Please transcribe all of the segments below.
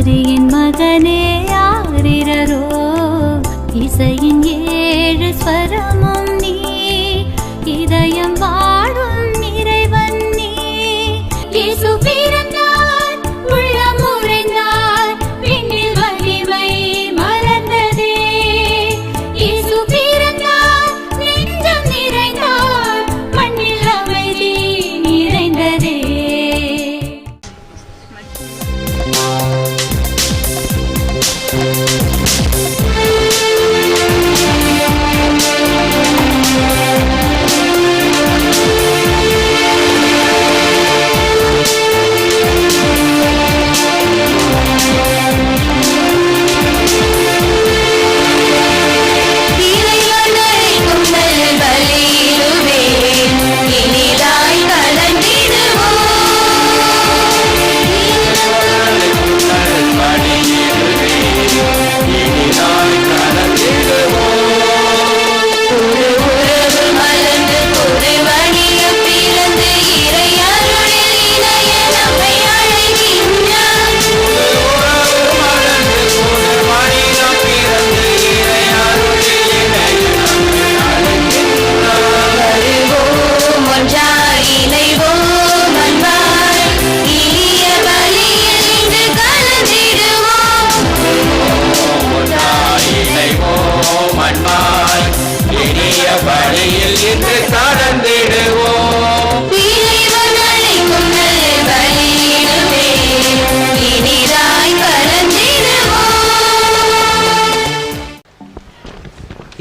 மரியின் மகனே ஆரிரரோ, இசையின் 7 ஸ்வரமும் நீ, இதயம் வாழும் இறைவன் நீ. இயேசு பிறந்தார், உள்ளம் உறைந்தார், விண்ணில் வலிமை மலர்ந்ததே. இயேசு பிறந்தார், நெஞ்சம் நிறைந்தார், மண்ணில் அமைதி நிறைந்ததே.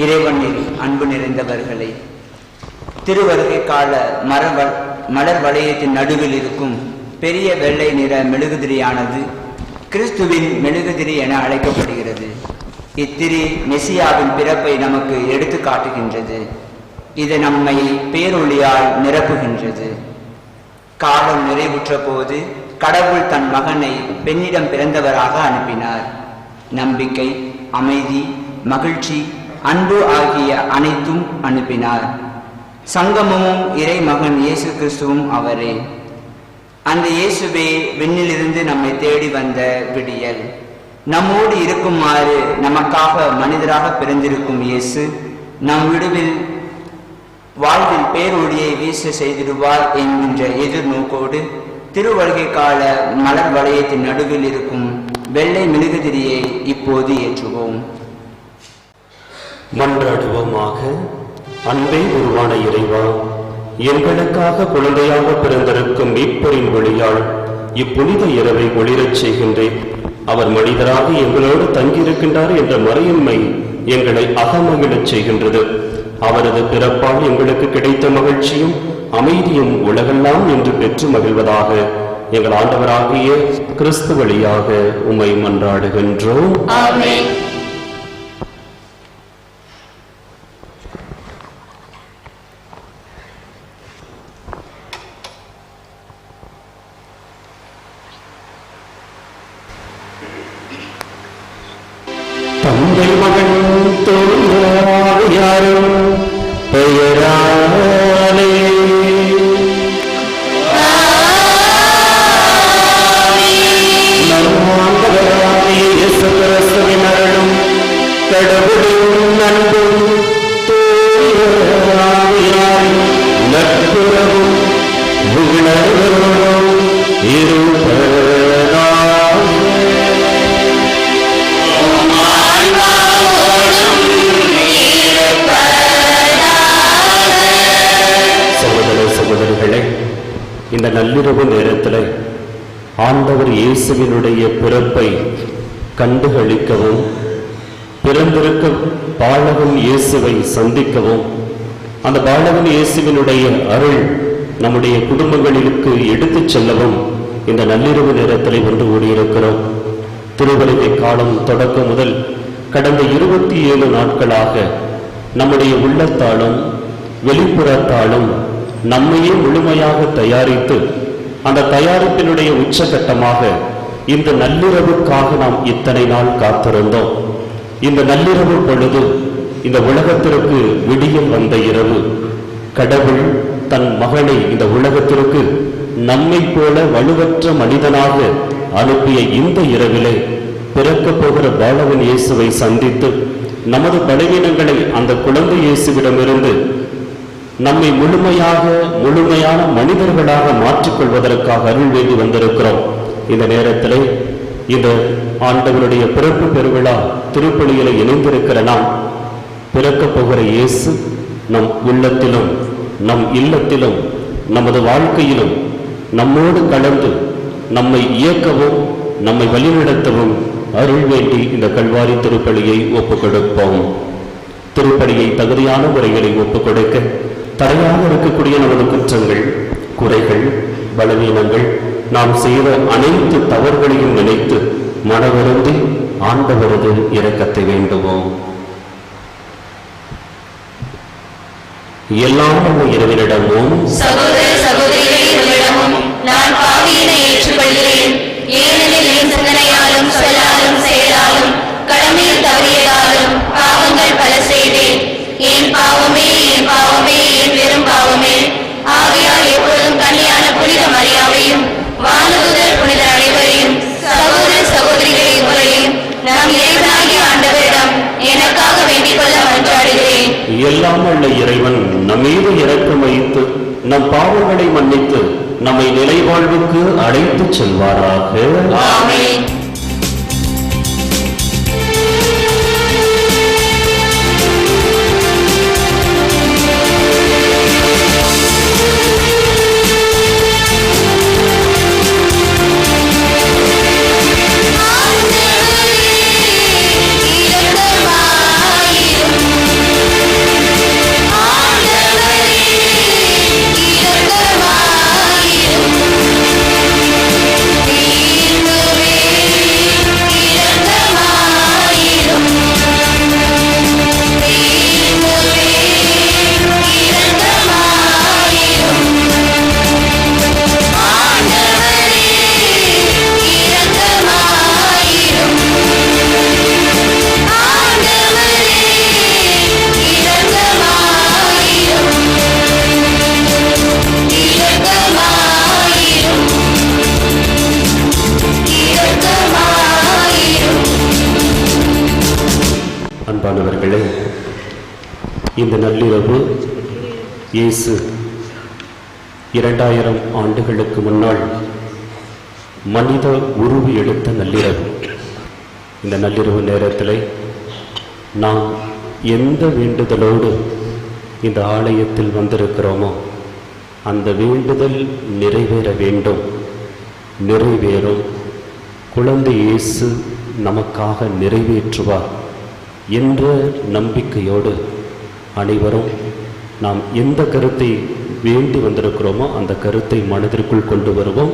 இறைவனில் அன்பு நிறைந்தவர்களே, திருவருகை கால மலர் வளையத்தின் நடுவில் இருக்கும் பெரிய வெள்ளை நிற மெழுகுதிரியானது கிறிஸ்துவின் மெழுகுதிரி என அழைக்கப்படுகிறது. இத்திரி மெசியாவின் பிறப்பை நமக்கு எடுத்து காட்டுகின்றது. இது நம்மை பேரொளியால் நிரப்புகின்றது. காலம் நிறைவுற்ற போது கடவுள் தன் மகனை பெண்ணிடம் பிறந்தவராக அனுப்பினார். நம்பிக்கை, அமைதி, மகிழ்ச்சி, அன்பு ஆகிய அனைத்தும் அனுப்பினார். சங்கமமும் இறை மகன் இயேசு கிறிஸ்துவும் அவரே. அந்த இயேசுவே விண்ணிலிருந்து நம்மை தேடி வந்த விடியல். நம்மோடு இருக்குமாறு நமக்காக மனிதராக பிறந்திருக்கும் இயேசு நம் விடுவில் வாழ்வில் பேரொழியை வீச செய்திடுவார் என்கின்ற எதிர்நோக்கோடு திருவருகை கால மலர் வளையத்தின் நடுவில் இருக்கும் வெள்ளை மெழுகுதிரியை இப்போது ஏற்றுவோம். மன்றாடுவோமாக. அன்பே உருவான இறைவா, எங்களுக்காக குழந்தையாக பிறந்திருக்கும் மீட்பரின் ஒளியால் இப்புனித இரவை ஒளிரச் செய்கின்றேன். அவர் மனிதராக எங்களோடு தங்கியிருக்கின்றார் என்ற மறையின்மை எங்களை அகமகிழச் செய்கின்றது. அவரது பிறப்பால் எங்களுக்கு கிடைத்த மகிழ்ச்சியும் அமைதியும் உலகெல்லாம் என்று பெற்று மகிழ்வதாக எங்கள் ஆண்டவராகிய கிறிஸ்து வழியாக உம்மை மன்றாடுகின்றோம். ஆமென். தந்தை மகன் தோன்றாரும் பெயராலே நம்மாண்டவராகிய இயேசு கிறிஸ்துவின் அருளும் கடவுளின் அன்பும் தூய ஆவியாரின் நட்புறவும் உணர்வோடும் இருப்பதாக. சகோதரிகளே, இந்த நள்ளிரவு நேரத்தில் ஆண்டவர் இயேசுவினுடைய பிறப்பை கண்டுகளிக்கவும், பிறந்திருக்க பாலகன் இயேசுவை சந்திக்கவும், அந்த பாலகன் இயேசுவினுடைய அருள் நம்முடைய குடும்பங்களுக்கு எடுத்துச் செல்லவும் இந்த நள்ளிரவு நேரத்தில் ஒன்று கூடியிருக்கிறோம். திருவருகை காலம் தொடக்கம் முதல் கடந்த 27 நாட்களாக நம்முடைய உள்ளத்தாலும் வெளிப்புறத்தாலும் நம்மையே முழுமையாக தயாரித்து, அந்த தயாரிப்பினுடைய உச்சகட்டமாக இந்த நள்ளிரவுக்காக நாம் இத்தனை நாள் காத்திருந்தோம். இந்த நள்ளிரவு பொழுது இந்த உலகத்திற்கு விடியல் வந்த இரவு. கடவுள் தன் மகனை இந்த உலகத்திற்கு நம்மை போல வலுவற்ற மனிதனாக அனுப்பிய இந்த இரவிலே பிறக்கப் போகிற பாலகன் இயேசுவை சந்தித்து நமது பலவீனங்களை அந்த குழந்தை இயேசுவிடமிருந்து நம்மை முழுமையான மனிதர்களாக மாற்றிக்கொள்வதற்காக அருள் வேண்டி வந்திருக்கிறோம். இந்த நேரத்திலே இந்த ஆண்டவருடைய பிறப்பு பெருவிழா திருப்பலியில இணைந்திருக்கிற நாம் பிறக்கப் போகிற இயேசு நம் உள்ளத்திலும் நம் இல்லத்திலும் நமது வாழ்க்கையிலும் நம்மோடு கலந்து நம்மை இயக்கவும் நம்மை வழிநடத்தவும் அருள் வேண்டி இந்த கல்வாரி திருப்பலியை ஒப்புக் கொடுப்போம். திருப்பலியை தகுதியான முறைகளை ஒப்புக் கொடுக்க தடையாக இருக்கக்கூடிய நமது குற்றங்கள், குறைகள், பலவீனங்கள், நாம் செய்த அனைத்து தவறுகளையும் நினைத்து மனவருந்தி ஆண்டவரது இரக்கத்தை வேண்டுவோம். எல்லாம் இறைவனிடமும் சகோதர சகோதரிகளிடமும் நான் பாவியினை ஏற்றுக்கொள்கிறேன். ஏனெனில் என் சிந்தனையாலும் சொல்லாலும் செயலாலும் கடமையில் தவறியதாலும் பாவங்கள் பல செய்தேன். என் பாவமே என் பாவமே என் பெரும் பாவமே. ஆகையால் எப்பொழுதும் கன்னியான புனித மரியாவையும் வானதூதர் புனிதர் அனைவரையும் சகோதர சகோதரிகளை உங்களையும் நம் இறைவனாகிய ஆண்டவரிடம் எனக்காக வேண்டிக் கொள்ள மன்றாடுகிறேன். எல்லாம் உள்ள இறைவன் நம்மீது இரக்கம் வைத்து நம் பாவங்களை மன்னித்து நம்மை நிலைவாழ்வுக்கு அழைத்துச் செல்வாராக. ஆமென். அன்பானவர்களே, இந்த நள்ளிரவு இயேசு 2000 ஆண்டுகளுக்கு முன்னால் மனித உருவு எடுத்த நள்ளிரவு. இந்த நள்ளிரவு நேரத்தில் நாம் எந்த வேண்டுதலோடு இந்த ஆலயத்தில் வந்திருக்கிறோமோ அந்த வேண்டுதல் நிறைவேற வேண்டும், நிறைவேறும். குழந்தை இயேசு நமக்காக நிறைவேற்றுவார் என்ற நம்பிக்கையோடு அனைவரும் நாம் எந்த கருத்தை வேண்டி வந்திருக்கிறோமோ அந்த கருத்தை மனதிற்குள் கொண்டு வருவோம்.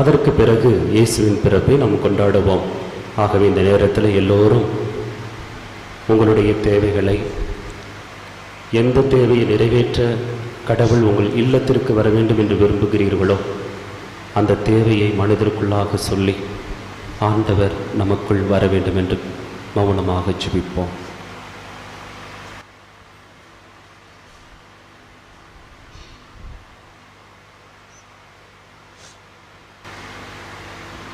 அதற்கு பிறகு இயேசுவின் பிறப்பை நாம் கொண்டாடுவோம். ஆகவே இந்த நேரத்தில் எல்லோரும் உங்களுடைய தேவைகளை, எந்த தேவையை நிறைவேற்ற கடவுள் உங்கள் இல்லத்திற்கு வர வேண்டும் என்று விரும்புகிறீர்களோ அந்த தேவையை மனதிற்குள்ளாக சொல்லி ஆண்டவர் நமக்குள் வர வேண்டும் என்று மௌனமாக ஜெபிப்போம்.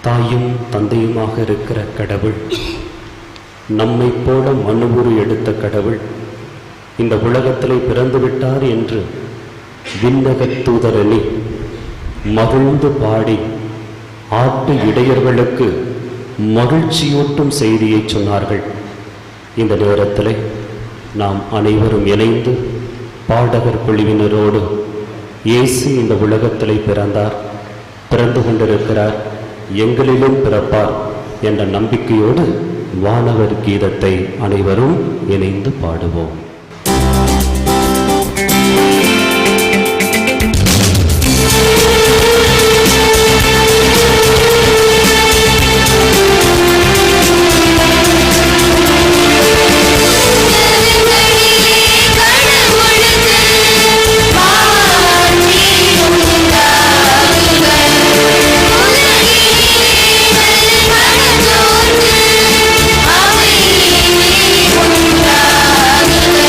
தாயும் தந்தையுமாக இருக்கிற கடவுள், நம்மை போல மனுவுரு எடுத்த கடவுள் இந்த உலகத்திலே பிறந்து விட்டார் என்று விண்ணகத் தூதரணி மகிழ்ந்து பாடி ஆட்டு இடையர்களுக்கு மகிழ்ச்சியூட்டும் செய்தியை சொன்னார்கள். இந்த நேரத்தில் நாம் அனைவரும் இணைந்து பாடகர் குழுவினரோடு இயேசு இந்த உலகத்திலே பிறந்தார், பிறந்து கொண்டிருக்கிறார், எங்களிலும் பிறப்பார் என்ற நம்பிக்கையோடு வானவர் கீதத்தை அனைவரும் இணைந்து பாடுவோம். ஆமென்.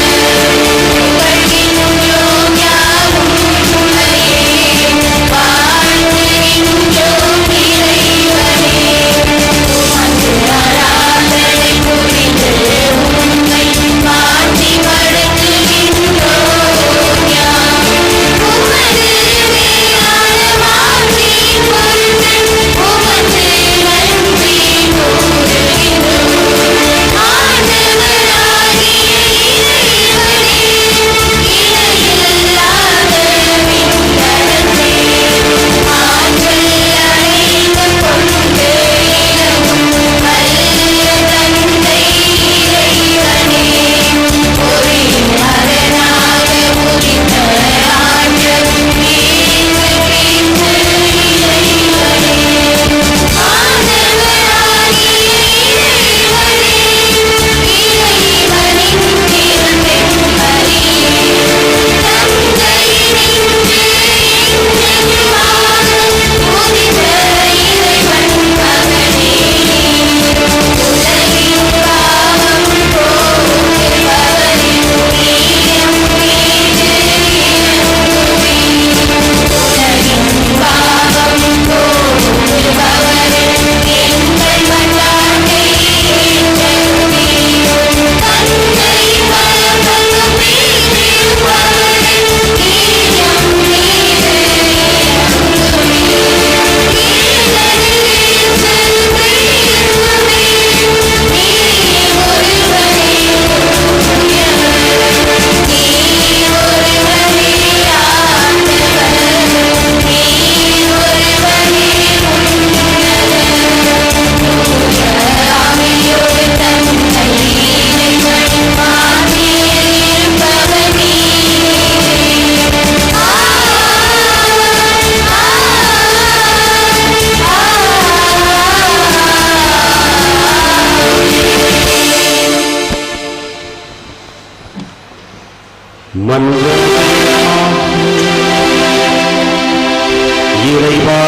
இறைவா,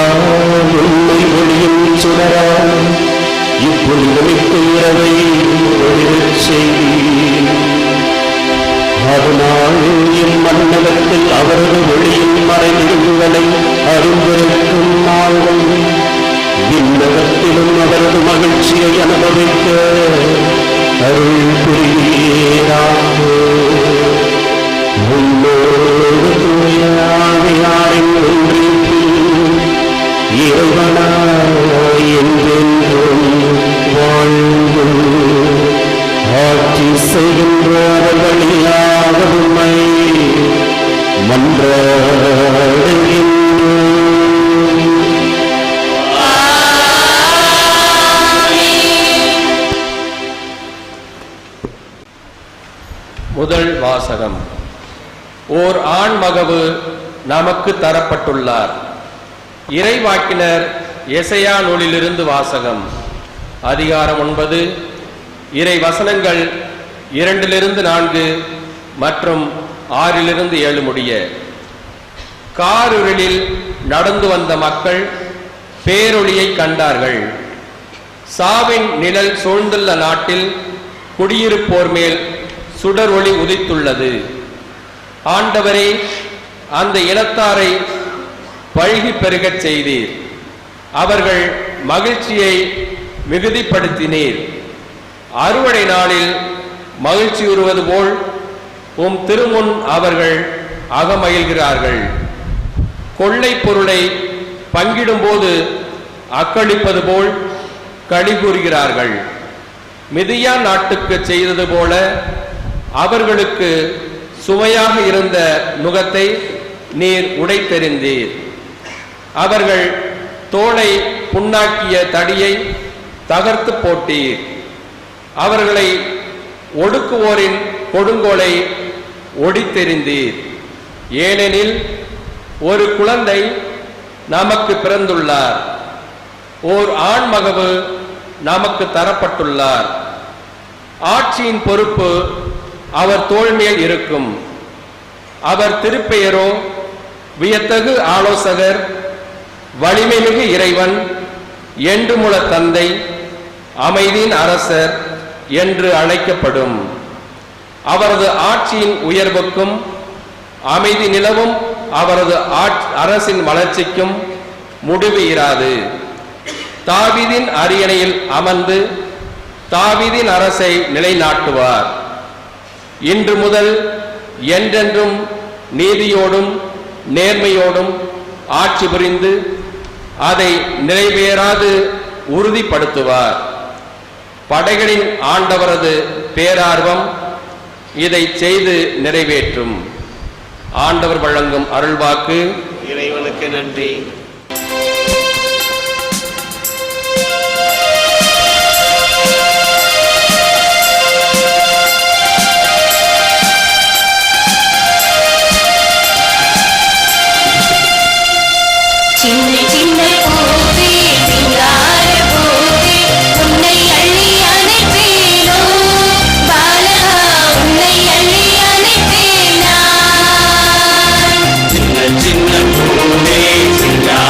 உண்மை ஒளியின் சுடராய் இப்புனிதமிக்க இரவை ஒளிரச் செய்தீர். அதனால் இம்மன்னகத்தில் அவரது ஒளியின் மறைநிறுவுகளை அறிந்திருக்கும் நாள்கள் விண்ணகத்திலும் அவரது மகிழ்ச்சியை அனுபவிக்க அருள் புரிவீராக. உன்னோடு தூய ஆவியாரின் ஒன்றிப்பில் இறைவனாய் என்றென்றும் வாழ்ந்து ஆட்சி செய்கின்ற வழியாக உம்மை மன்றாடுகின்றோம். முதல் வாசகம். ஓர் ஆண்மகவு நமக்கு தரப்பட்டுள்ளார். இறைவாக்கினர் எசையா நூலிலிருந்து வாசகம். அதிகாரம் 9, இறை வசனங்கள் 2-4 மற்றும் 6-7 முடிய. காரிருளில் நடந்து வந்த மக்கள் பேரொளியை கண்டார்கள். சாவின் நிழல் சூழ்ந்துள்ள நாட்டில் குடியிருப்போர் மேல் சுடர் ஒளி உதித்துள்ளது. ஆண்டவரே, அந்த இனத்தாரை பழுகி பெருகச் செய்தீர். அவர்கள் மகிழ்ச்சியை மிகுதிப்படுத்தினீர். அறுவடை நாளில் மகிழ்ச்சியுறுவது போல் உம் திருமுன் அவர்கள் அகமகிழ்கிறார்கள். கொள்ளை பொருளை பங்கிடும்போது அக்களிப்பது போல் களி கூறுகிறார்கள். மிதியான் நாட்டுக்கு செய்தது போல அவர்களுக்கு சுமையாக இருந்த நுகத்தை நீர் உடைத்தெறிந்தீர். அவர்கள் தோளை புண்ணாக்கிய தடியை தகர்த்து போட்டீர். அவர்களை ஒடுக்குவோரின் கொடுங்கோலை ஒடித்தெறிந்தீர். ஏனெனில் ஒரு குழந்தை நமக்கு பிறந்துள்ளார், ஓர் ஆண்மகவு நமக்கு தரப்பட்டுள்ளார். ஆட்சியின் பொறுப்பு அவர் தோள் மேல் இருக்கும். அவர் திருப்பெயரோ வியத்தகு ஆலோசகர், வலிமைமிகு இறைவன், என்றுமுள்ள தந்தை, அமைதியின் அரசர் என்று அழைக்கப்படும். அவரது ஆட்சியின் உயர்வுக்கும் அமைதி நிலவும் அவரது அரசின் வளர்ச்சிக்கும் முடிவு இராது. தாவீதின் அரியணையில் அமர்ந்து தாவீதின் அரசை நிலைநாட்டுவார். இன்று முதல் என்றென்றும் நீதியோடும் நேர்மையோடும் ஆட்சி புரிந்து அதை நிறைவேறாது உறுதிப்படுத்துவார். படைகளின் ஆண்டவரது பேரார்வம் இதை செய்து நிறைவேற்றும். ஆண்டவர் வழங்கும் அருள்வாக்கு. இறைவனுக்கு நன்றி. சின்ன சின்ன பூவே சிங்கார பூவே உன்னை அள்ளி அணைப்பேனோ பாலகா, உன்னை அள்ளி அணைப்பேனா. சின்ன சின்ன பூவே சிங்கார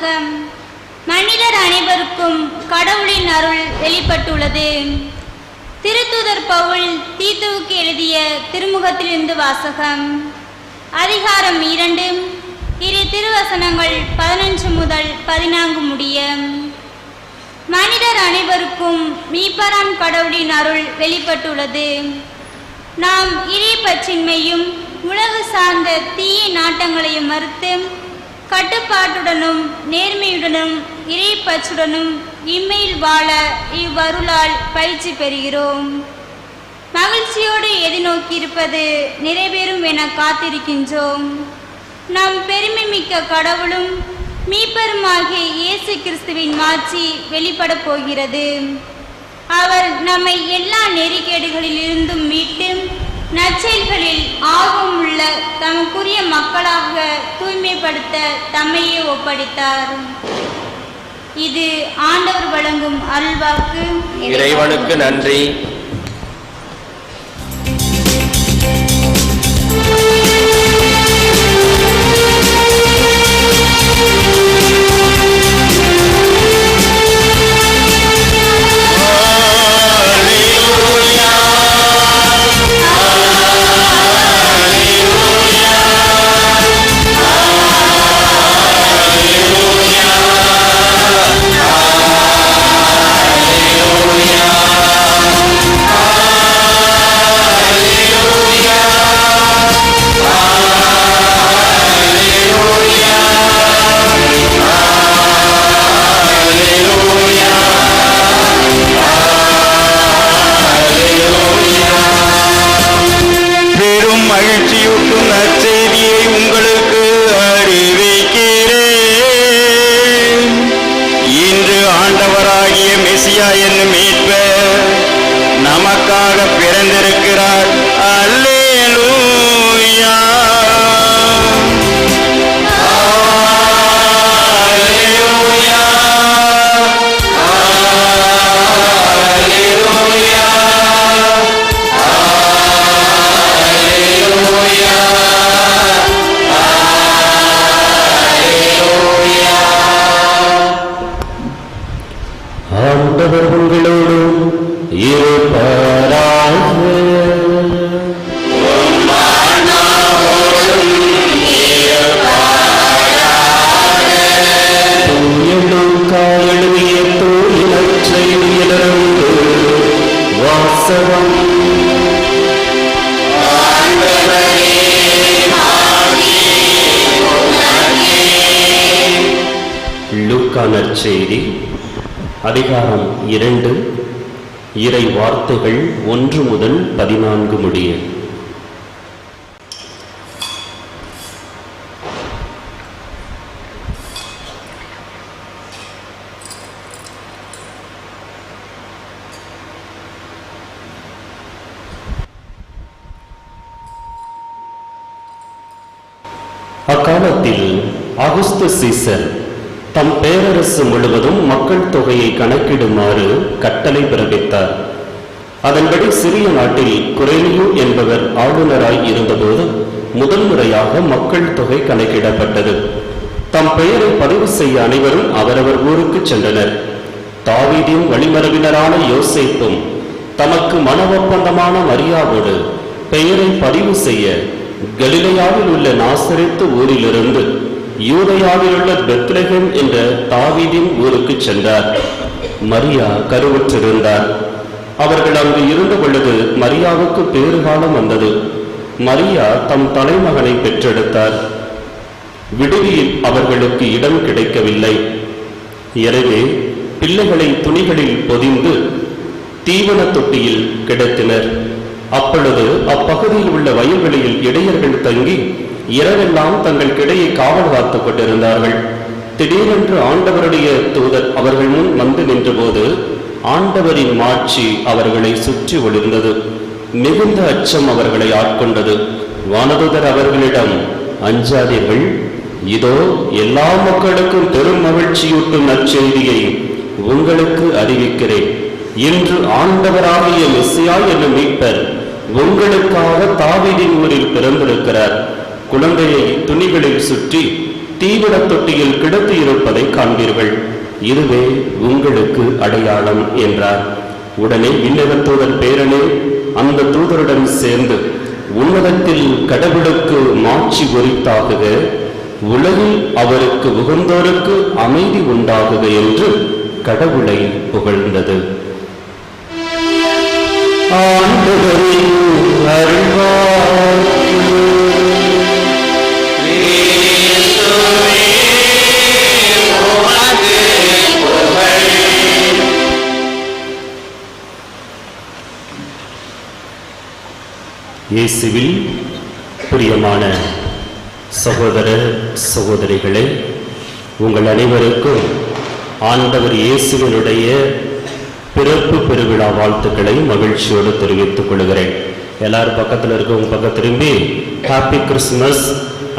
வாசகம். மனிதர் அனைவருக்கும் கடவுளின் அருள் வெளிப்பட்டுள்ளது. திருத்தூதர் பவுல் தீத்துவுக்கு எழுதிய திருமுகத்திலிருந்து வாசகம். அதிகாரம் 2, இரு திருவசனங்கள் 15 முதல் 14 முடிய. மனிதர் அனைவருக்கும் மீட்பராம் கடவுளின் அருள் வெளிப்பட்டுள்ளது. நாம் இறைப்பற்றின்மையும் உலகு சார்ந்த தீய நாட்டங்களையும் மறுத்து கட்டுப்பாட்டுடனும் நேர்மையுடனும் இறைப்பற்றுடனும் இம்மையில் வாழ இவ்வருளால் பயிற்சி பெறுகிறோம். மகிழ்ச்சியோடு எதிர்நோக்கி இருப்பது நிறைவேறும் என காத்திருக்கின்றோம். நம் பெருமை மிக்க கடவுளும் மீட்பருமாகிய இயேசு கிறிஸ்துவின் மாட்சி வெளிப்பட போகிறது. அவர் நம்மை எல்லா நெறிகேடுகளில் இருந்தும் மீட்டு நற்செயல்களில் ஆர்வம் உள்ள தமக்குரிய மக்களாக தூய்மைப்படுத்த தம்மையே ஒப்படைத்தார். இது ஆண்டவர் வழங்கும் அருள்வாக்கு. இறைவனுக்கு நன்றி. மகிழ்ச்சியூட்டும் நற்செய்தியை உங்களுக்கு அறிவிக்கிறேன். இன்று ஆண்டவராகிய மெசியா என்னும் மீட்பர் நமக்காக பிறந்திருக்கிறார். அல்லேலூயா. ஆண்டவர் உங்களோடும் இருப்பாராக. எழுதிய தூய நற்செய்தியிலிருந்து வாசகம். லூக்கா நற்செய்தி அதிகாரம் 2, இறை வார்த்தைகள் 1 முதல் 14 முடிய. அக்காலத்தில் அகுஸ்து சீசர் தம் பேரரசு முழுவதும் மக்கள் தொகையை கணக்கிடுமாறு கட்டளை பிறப்பித்தார். அதன்படி சிறிய நாட்டில் குரேலியு என்பவர் ஆளுநராய் இருந்தபோது முதல் முறையாக மக்கள் தொகை கணக்கிடப்பட்டது. தம் பெயரை பதிவு செய்ய அனைவரும் அவரவர் ஊருக்கு சென்றனர். தாவீதின் வழிமரபினரான யோசேப்பும் தமக்கு மன ஒப்பந்தமான மரியாவோடு பெயரை பதிவு செய்ய கலிலேயாவில் உள்ள நாசரேத்து ஊரிலிருந்து யூதேயாவில் உள்ள பெத்லகேம் என்ற தாவீதின் ஊருக்கு சென்றார். மரியா கருவுற்றிருந்தார். அவர்கள் அங்கு இருந்த பொழுது மரியாவுக்கு பேறுகாலம் வந்தது. மரியா தம் தலைமகனை பெற்றெடுத்தார். விடுதியில் அவர்களுக்கு இடம் கிடைக்கவில்லை. எனவே பிள்ளைகளை துணிகளில் பொதிந்து தீவன தொட்டியில் கிடத்தினர். அப்பொழுது அப்பகுதியில் உள்ள வயல்வெளியில் இடையர்கள் தங்கி இரவெல்லாம் தங்கள் கிடையை காவல் காத்துக் கொண்டிருந்தார்கள். திடீரென்று ஆண்டவருடைய தூதர் அவர்கள் முன் வந்து நின்றபோது ஆண்டவரின் மாட்சி அவர்களை சுற்றி ஒளிர்ந்தது. மிகுந்த அச்சம் அவர்களை ஆட்கொண்டது. வானதூதர் அவர்களிடம், அஞ்சாதீர்கள், இதோ எல்லா மக்களுக்கும் பெரும் மகிழ்ச்சியூட்டும் நற்செய்தியை உங்களுக்கு அறிவிக்கிறேன். இன்று ஆண்டவராகிய மெசியா என்னும் மீட்பர் உங்களுக்காக தாவீதின் ஊரில் பிறந்திருக்கிறார். குழந்தையை துணிகளில் சுற்றி தீவிர தொட்டியில் கிடத்தி இருப்பதை காண்பீர்கள். இதுவே உங்களுக்கு அடையாளம் என்றார். உடனே விண்ணக தூதர் பேரனே அந்த தூதருடன் சேர்ந்து உன்னதத்தில் கடவுளுக்கு மாட்சி உரித்தாகுக, உலகில் அவருக்கு உகந்தோருக்கு அமைதி உண்டாகுக என்று கடவுளை புகழ்ந்தது. ஆண்டவரின் அருள்வாக்கு. இயேசுவில் பிரியமான சகோதர சகோதரிகளே, உங்கள் அனைவருக்கும் ஆண்டவர் இயேசுவினுடைய பிறப்பு பெருவிழா வாழ்த்துக்களை மகிழ்ச்சியோடு தெரிவித்துக் கொள்கிறேன். எல்லாரும் பக்கத்தில் இருக்கவங்க பக்கம் திரும்பி ஹாப்பி கிறிஸ்மஸ்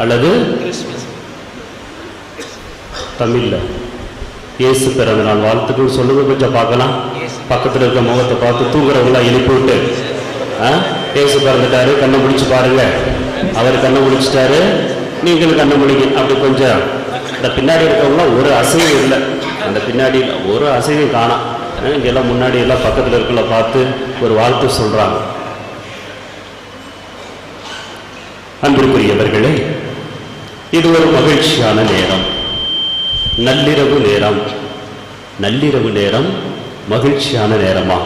அல்லது தமிழ்ல இயேசு பிறந்த நாள் வாழ்த்துக்கள் சொல்லுங்க. கொஞ்சம் பார்க்கலாம். பக்கத்தில் இருக்க முகத்தை பார்த்து தூங்குறவங்களாம் எழுப்பி விட்டு இயேசு பிறந்துட்டாரு, கண்ணை முடிச்சு பாருங்க. அவர் கண்ணை முடிச்சிட்டாரு, நீங்களும் கண்ணை முடிங்க. அப்படி கொஞ்சம் இந்த பின்னாடி இருக்கவங்களாம் ஒரு அசைவும் இல்லை, அந்த பின்னாடி ஒரு அசைவும் காணாம். இங்கெல்லாம் முன்னாடி எல்லாம் பக்கத்தில் இருக்கல பார்த்து ஒரு வாழ்த்து சொல்றாங்க. அன்பிற்குரியவர்களே, இது ஒரு மகிழ்ச்சியான நேரம், நள்ளிரவு நேரம். நள்ளிரவு நேரம் மகிழ்ச்சியான நேரமா?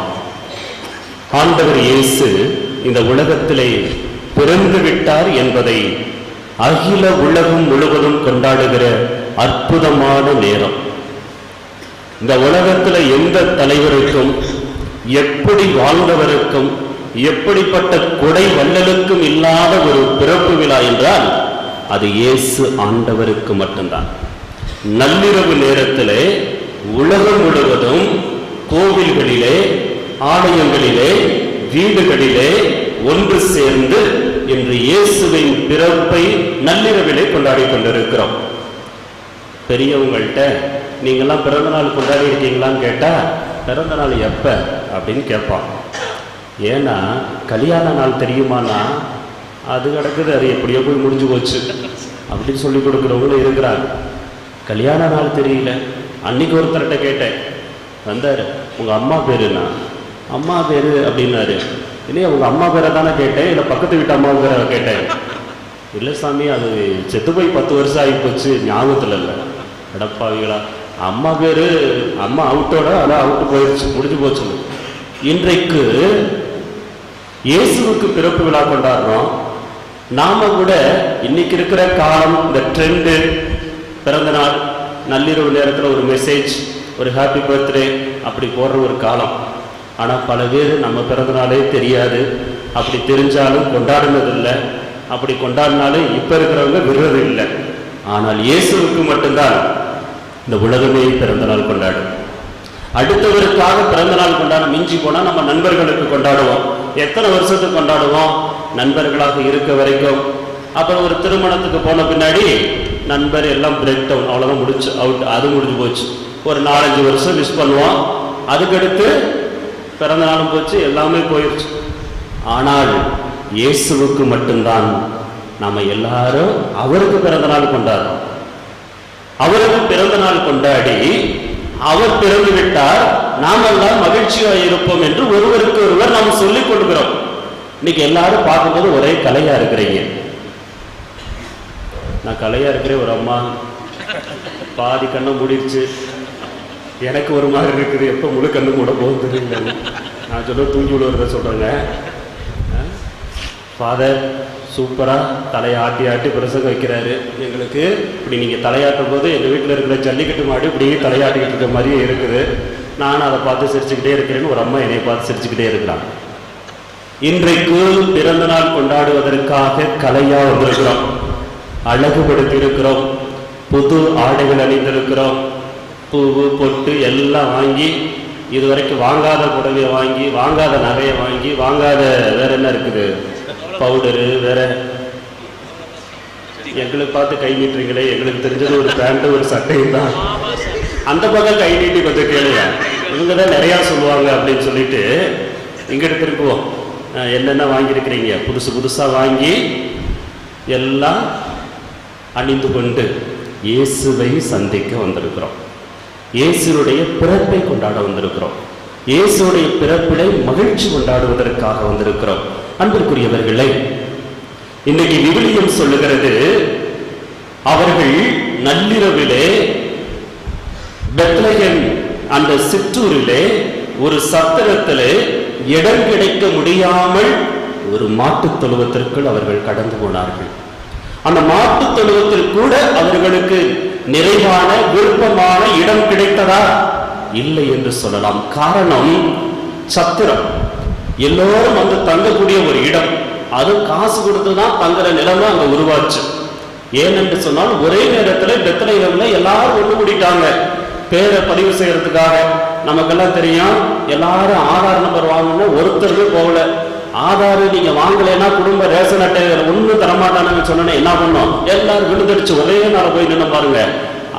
ஆண்டவர் இயேசு இந்த உலகத்திலே பிறந்து விட்டார் என்பதை அகில உலகம் முழுவதும் கொண்டாடுகிற அற்புதமான நேரம். இந்த உலகத்தில் எந்த தலைவருக்கும், எப்படி வாழ்ந்தவருக்கும், எப்படிப்பட்ட கொடை வள்ளலுக்கும் இல்லாத ஒரு பிறப்பு விழா என்றால் அது இயேசு ஆண்டவருக்கு மட்டும்தான். நள்ளிரவு நேரத்திலே உலகம் முழுவதும் கோவில்களிலே, ஆலயங்களிலே, வீடுகளிலே ஒன்று சேர்ந்து இன்று இயேசுவின் பிறப்பை நள்ளிரவிலே கொண்டாடி கொண்டிருக்கிறோம். பெரியவங்கள்ட்ட நீங்கள்லாம் பிறந்த நாள் கொண்டாடி இருக்கீங்களான்னு கேட்டால் பிறந்த நாள் எப்போ அப்படின்னு கேட்பான். ஏன்னா கல்யாண நாள் தெரியுமானா அது கிடக்குது, அது எப்படியோ போய் முடிஞ்சு போச்சு அப்படின்னு சொல்லி கொடுக்குறவங்களும் இருக்கிறாங்க. கல்யாண நாள் தெரியல. அன்னைக்கு ஒருத்தர்கிட்ட கேட்டேன், வந்தார், உங்கள் அம்மா பேருண்ணா? அம்மா பேர் அப்படின்னாரு. இல்லையா, உங்கள் அம்மா பேரை தானே கேட்டேன், இல்லை பக்கத்து வீட்டு அம்மா பேரை கேட்டேன். இல்லை சாமி, அது செத்து போய் 10 வருஷம் ஆகி போச்சு, ஞாபகத்தில் இல்லை. எடப்பாவிகளா, அம்மா பேர் அம்மா அவுட்டோட அதான் அவுட்டு போயிடுச்சு, முடிஞ்சு போச்சு. இன்றைக்கு இயேசுவுக்கு பிறப்பு விழா கொண்டாடுறோம். நாம கூட இன்னைக்கு இருக்கிற காலம், இந்த ட்ரெண்டு, பிறந்த நாள், நள்ளிரவு நேரத்தில் ஒரு மெசேஜ், ஒரு ஹாப்பி பர்த்டே அப்படி போடுற ஒரு காலம். ஆனால் பல பேர் நம்ம பிறந்த நாளே தெரியாது, அப்படி தெரிஞ்சாலும் கொண்டாடினதில்லை, அப்படி கொண்டாடினாலும் இப்போ இருக்கிறவங்க விடுறது இல்லை. ஆனால் இயேசுவுக்கு மட்டும்தான் இந்த உலகமே பிறந்த நாள் கொண்டாடும். அடுத்தவருக்காக பிறந்த நாள் கொண்டாட மிஞ்சி போனால் நம்ம நண்பர்களுக்கு கொண்டாடுவோம். எத்தனை வருஷத்துக்கு கொண்டாடுவோம்? நண்பர்களாக இருக்க வரைக்கும். அப்புறம் ஒரு திருமணத்துக்கு போன பின்னாடி நண்பர் எல்லாம் பிரேக் டவுன், அவ்வளோதான், முடிச்சு அவுட், அது முடிஞ்சு போச்சு. ஒரு 4-5 வருஷம் மிஸ் பண்ணுவோம். அதுக்கடுத்து பிறந்த நாளும் போச்சு, எல்லாமே போயிடுச்சு. ஆனால் இயேசுவுக்கு மட்டும்தான் நம்ம எல்லாரும் அவருக்கு பிறந்த நாள் கொண்டாடுறோம். அவருக்கு பிறந்த நாள் கொண்டாடி அவர் பிறந்து விட்டார், நாமெல்லாம் மகிழ்ச்சியாக இருப்போம் என்று ஒருவருக்கு ஒருவர் நாம் சொல்லிக் கொடுக்கிறோம். இன்னைக்கு எல்லாரும் பார்க்கும்போது ஒரே கலையா இருக்கிறீங்க. நான் கலையா இருக்கிறேன். ஒரு அம்மா பாதி கண்ணை மூடிடுச்சு, எனக்கு ஒரு மாதிரி இருக்குது, எப்போ முழு கண்ணு கூட போகுது. நான் சொல்ல தூங்கி விழுவத சொல்கிறேங்க. ஃபாதர் சூப்பராக தலையை ஆட்டி ஆட்டி பிரசங்கம் வைக்கிறாரு எங்களுக்கு. இப்படி நீங்கள் தலையாட்டும் போது எங்கள் வீட்டில் இருக்கிற ஜல்லிக்கட்டு மாடு இப்படி தலையாட்டிக்கிட்டு இருக்க மாதிரியே இருக்குது. நானும் அதை பார்த்து சிரிச்சுக்கிட்டே இருக்கிறேன்னு ஒரு அம்மா என்னை பார்த்து சிரிச்சுக்கிட்டே இருக்கிறாங்க. இன்றைக்கு பிறந்த நாள் கொண்டாடுவதற்காக கலையாக வந்திருக்கிறோம், அழகுபடுத்தி இருக்கிறோம், புது ஆடைகள் அணிந்திருக்கிறோம், பூவு பொட்டு எல்லாம் வாங்கி, இதுவரைக்கும் வாங்காத புடவையை வாங்கி, வாங்காத நகையை வாங்கி, வாங்காத வேற என்ன இருக்குது, பவுடரு வேற. எங்களுக்கு பார்த்து கை நீட்டுறீங்களே, எங்களுக்கு தெரிஞ்சது ஒரு பேண்ட்டு ஒரு சட்டையும் தான். அந்த பக்கம் கை நீட்டி கொஞ்சம் கேளுங்க, இவங்க தான் நிறையா சொல்லுவாங்க அப்படின்னு சொல்லிட்டு இங்கிட்டு திருப்புவோம். என்னென்ன வாங்கியிருக்கிறீங்க, புதுசு புதுசாக வாங்கி எல்லாம் அணிந்து கொண்டு இயேசுவை சந்திக்க வந்திருக்கிறோம். இயேசுடைய பிறப்பை கொண்டாட வந்திருக்கிறோம். இயேசுடைய பிறப்பிலை மகிழ்ச்சி கொண்டாடுவதற்காக வந்திருக்கிறோம். அன்பிற்குரியவர்களே, இன்னைக்கு விவிலியம் சொல்லுகிறது, அவர்கள் நள்ளிரவிலே பெத்லகேம் அந்த சிற்றூரிலே ஒரு சத்திரத்திலே இடம் கிடைக்க முடியாமல் ஒரு மாட்டுத் தொழுவத்திற்குள் அவர்கள் கடந்து போனார்கள். அந்த மாட்டுத் தொழுவத்தில் கூட அவர்களுக்கு நிறைவான விருப்பமான இடம் கிடைத்ததா? இல்லை என்று சொல்லலாம். காரணம், சத்திரம் எல்லோரும் வந்து தங்கக்கூடிய ஒரு இடம், அது காசு கொடுத்துதான் தங்குற நிலைமை அங்க உருவாச்சு. ஏனென்று சொன்னால், ஒரே நேரத்தில் பெத்லகேம்ல எல்லாரும் ஒண்ணு கூடிட்டாங்க பேரை பதிவு செய்யறதுக்காக. நமக்கெல்லாம் தெரியும், எல்லாரும் ஆதார் நம்பர் வாங்கணும்னா ஒருத்தருக்கு போகல. ஆதார் நீங்க வாங்கலைன்னா குடும்ப ரேஷன் அட்டை ஒன்னும் தரமாட்டானு சொன்ன என்ன பண்ணோம், எல்லாரும் விழுந்தடிச்சு ஒரே நாள் போய் நின்று பாருங்க.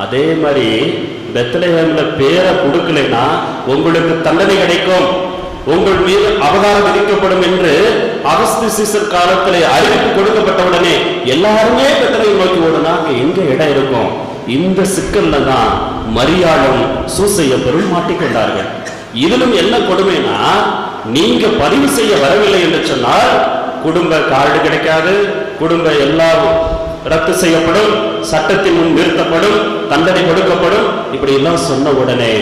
அதே மாதிரி பெத்லகேம்ல பேரை கொடுக்கலைன்னா உங்களுக்கு தண்டனை கிடைக்கும், உங்கள் மீது அபகாரம் விதிக்கப்படும் என்று அகஸ்தியர் காலத்திலே அறிவிப்பு கொடுக்கப்பட்டவுடனே எல்லாருமே பெத்லகேம் நோக்கி ஓடுனா எங்க இடம் இருக்கும்? இந்த சிக்கல்ல தான் மரியாளும் சூசையப்பரும் மாட்டிக்கொண்டார்கள். இதிலும் என்ன கொடுமைனா, நீங்க பதிவு செய்ய வரவில்லை என்று சொன்னால் குடும்ப கார்டு கிடைக்காது, குடும்ப எல்லாம் ரத்து செய்யப்படும், சட்டத்தின் முன் நிறுத்தப்படும், தண்டனை கொடுக்கப்படும். இப்படி எல்லாம் சொன்ன உடனே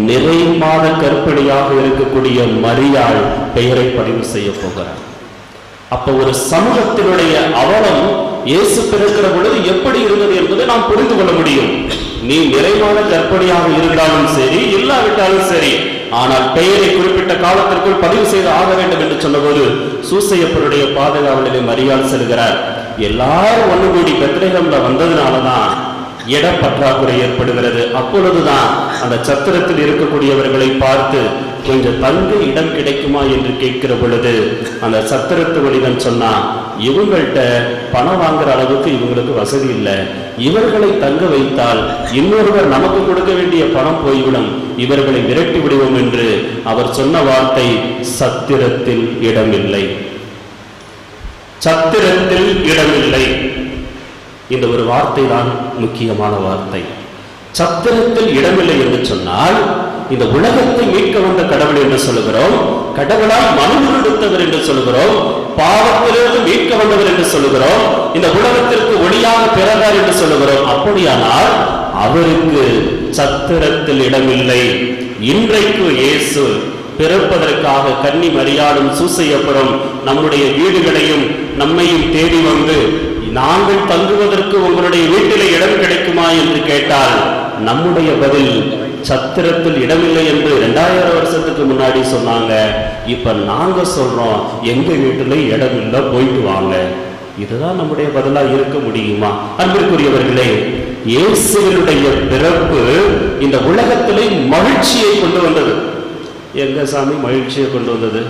நிறை மாத கர்ப்பிணியாக இருக்கக்கூடிய மரியாள் பெயரை பதிவு செய்ய போகிறார். அப்ப ஒரு சமூகத்தினுடைய அவலம் இயேசு பிறக்கிற பொழுது எப்படி இருந்தது என்பதை நாம் புரிந்து கொள்ள முடியும். நீ நிறைவான கற்பனையாக இருந்தாலும் சரி, இல்லாவிட்டாலும் சரி, ஆனால் பெயரை குறிப்பிட்ட காலத்திற்குள் பதிவு செய்து ஆக வேண்டும் என்று சொன்னபோது சூசையப்பருடைய பாதுகாவலிலே மரியாள் செல்கிறார். எல்லாரும் ஒண்ணு கூடி பெத்லகேம்ல வந்ததுனாலதான் இட பற்றாக்குறை ஏற்படுகிறது. அப்பொழுதுதான் அந்த சத்திரத்தில் இருக்கக்கூடியவர்களை பார்த்து கொஞ்சம் தங்க இடம் கிடைக்குமா என்று கேட்கிற பொழுது அந்த சத்திரத்து வழிதான் சொன்னா, இவங்கள்ட்ட பணம் வாங்குற அளவுக்கு இவங்களுக்கு வசதி இல்லை, இவர்களை தங்க வைத்தால் இன்னொருவர் நமக்கு கொடுக்க வேண்டிய பணம் போய்விடும், இவர்களை விரட்டி விடுவோம் என்று அவர் சொன்ன வார்த்தை, சத்திரத்தில் இடமில்லை, சத்திரத்தில் இடமில்லை. இந்த ஒரு வார்த்தை தான் முக்கியமான வார்த்தை. சத்திரத்தில் இடமில்லை என்று சொன்னால், இந்த உலகத்தை மீட்க வந்த கடவுள் என்று சொல்லுகிறோம், கடவுளால் மனம் எடுத்தவர் என்று சொல்லுகிறோம், பாவத்திலிருந்து மீட்க வந்தவர் என்று சொல்லுகிறோம், இந்த உலகத்திற்கு ஒளியாக பிறந்தார் என்று சொல்லுகிறோம். அப்படியானால் அவருக்கு சத்திரத்தில் இடமில்லை. இன்றைக்கு இயேசு பிறப்பதற்காக கன்னி மரியாளும் சூசையப்பரும் நம்முடைய வீடுகளையும் நம்மையும் தேடி வந்து, நாங்கள் தங்குவதற்கு உங்களுடைய வீட்டிலே இடம் கிடைக்குமா என்று கேட்டால் நம்முடைய பதில் சத்திரத்தில் இடமில்லை என்று 2000 வருஷத்துக்கு முன்னாடி சொன்னாங்க. இப்ப நாங்க சொல்றோம், எங்க வீட்டுல இடம் இல்லை, போயிட்டு வாங்க. இதுதான் நம்முடைய பதிலா இருக்க முடியுமா? அன்பிற்குரியவர்களே, இயேசுவினுடைய பிறப்பு இந்த உலகத்திலே மகிழ்ச்சியை கொண்டு வந்தது. எங்க சாமி மகிழ்ச்சியை கொண்டு வந்தது?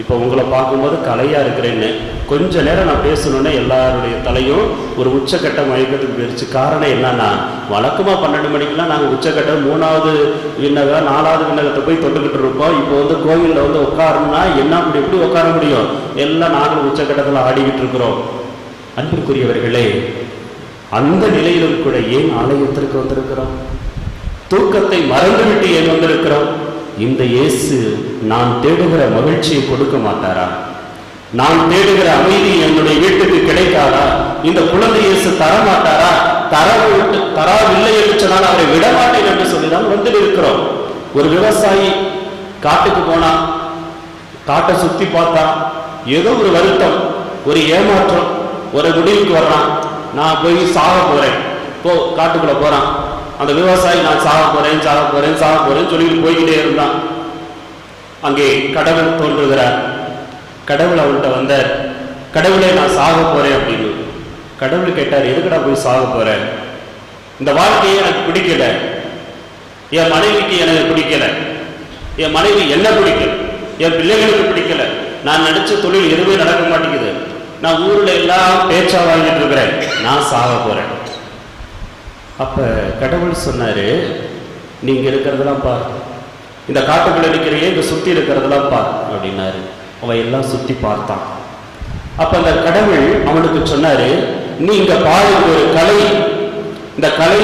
இப்போ உங்களை பார்க்கும்போது கலையா இருக்கிறேன்னு கொஞ்ச நேரம் நான் பேசணுன்னே எல்லாருடைய தலையும் ஒரு உச்சக்கட்ட மயக்கத்துக்கு போயிடுச்சு. காரணம் என்னன்னா, வழக்கமாக 12 மணிக்கெல்லாம் நாங்கள் உச்சக்கட்டம் 3வது விண்ணகம் 4வது விண்ணகத்தை போய் தொட்டுக்கிட்டு இருப்போம். இப்போ வந்து கோவிலில் வந்து உட்காரணும்னா என்ன அப்படி எப்படி உட்கார முடியும்? எல்லாம் நாங்கள் உச்சக்கட்டத்தில் ஆடிக்கிட்டு இருக்கிறோம். அன்பிற்குரியவர்களே, அந்த நிலையிலும் கூட ஏன் ஆலயத்திற்கு வந்திருக்கிறோம்? தூக்கத்தை மறந்துவிட்டு ஏன் வந்திருக்கிறோம்? இந்த இயேசு நான் தேடுகிற மகிழ்ச்சியை கொடுக்க மாட்டாரா? நான் தேடுகிற அமைதி என்னுடைய வீட்டுக்கு கிடைக்காதா? இந்த குழந்தை இயேசு தரமாட்டாரா? தரவில்லை என்று சொன்னால் அவரை விடமாட்டேன் என்று சொல்லிதான் வந்து இருக்கிறோம். ஒரு விவசாயி காட்டுக்கு போனா, காட்டை சுத்தி பார்த்தா, ஏதோ ஒரு வருத்தம், ஒரு ஏமாற்றம், ஒரு முடிவுக்கு வர்றான், நான் போய் சாக போறேன், போ காட்டுக்குள்ள போறான். அந்த விவசாயி நான் சாக போறேன் சாக போறேன் சாக போறேன்னு சொல்லிட்டு போய்கிட்டே இருந்தான். அங்கே கடவுள் தோன்றுகிறார். கடவுள் அவன்கிட்ட வந்தார். கடவுளே நான் சாக போறேன் அப்படின்னு. கடவுள் கேட்டார், எதுக்கடா போய் சாக போறேன்? இந்த வாழ்க்கையை எனக்கு பிடிக்கல, என் மனைவிக்கு எனக்கு பிடிக்கல, என் மனைவி என்ன பிடிக்கல, என் பிள்ளைகளுக்கு பிடிக்கல, நான் நினைச்ச தொழில் எதுவுமே நடக்க மாட்டேங்குது, நான் ஊர்ல எல்லாம் பேச்சா வாங்கிட்டு இருக்கிறேன், நான் சாக போறேன். அப்ப கடவுள் சொன்னாரு, நீங்க இருக்கிறதெல்லாம் பார், இந்த காட்டுக்குள்ள இருக்கிறையே இந்த சுத்தி இருக்கிறதெல்லாம் பார் அப்படின்னாரு. அவன் எல்லாம் சுத்தி பார்த்தான். அப்ப அந்த கடவுள் அவனுக்கு சொன்னாரு, நீ இங்க பாரு, ஒரு கலை, இந்த களை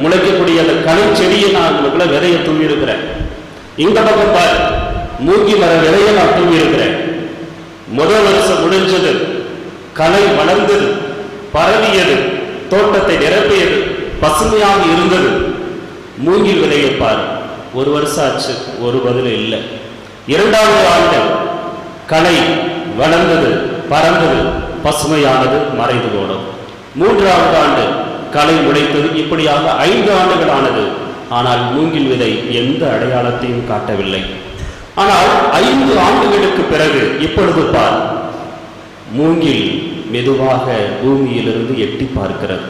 முளைக்கக்கூடிய அந்த களை செடியை நான் உங்களுக்குள்ள விதைய தூவி இருக்கிறேன். இந்த பக்கம் பார், மூங்கி மர விதைய நான் தூவி இருக்கிறேன். முதல் வருஷம் முடிஞ்சது, களை வளர்ந்தது, பரவியது, தோட்டத்தை நிரப்பியது, பசுமையாக இருந்தது. மூங்கில் விதையை பார், ஒரு வருஷம் ஆச்சு, ஒரு பதில் இல்லை. இரண்டாவது ஆண்டு களை வளர்ந்தது, பறந்தது, பசுமையானது, மறைந்து போனது. மூன்றாவது ஆண்டு களை முளைத்தது. இப்படியாக 5 ஆண்டுகள் ஆனது. ஆனால் மூங்கில் விதை எந்த அடையாளத்தையும் காட்டவில்லை. ஆனால் 5 ஆண்டுகளுக்கு பிறகு இப்பொழுது பார், மூங்கில் மெதுவாக பூமியிலிருந்து எட்டி பார்க்கிறது.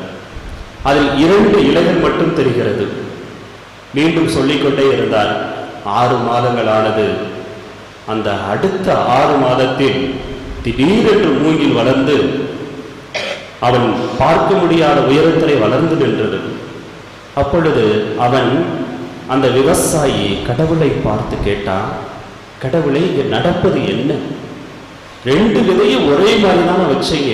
அதில் 2 இலைகள் மட்டும் தெரிகிறது. மீண்டும் சொல்லிக்கொண்டே இருந்தார். 6 மாதங்கள் ஆனது. அந்த அடுத்த 6 மாதத்தில் திடீரென்று மூங்கில் வளர்ந்து அவன் பார்க்க முடியாத உயரத்திலே வளர்ந்து நின்றது. அப்பொழுது அவன், அந்த விவசாயி, கடவுளை பார்த்து கேட்டான், கடவுளை இங்க நடப்பது என்ன? 2 விதையும் ஒரே மாதிரி தானே வச்சீங்க,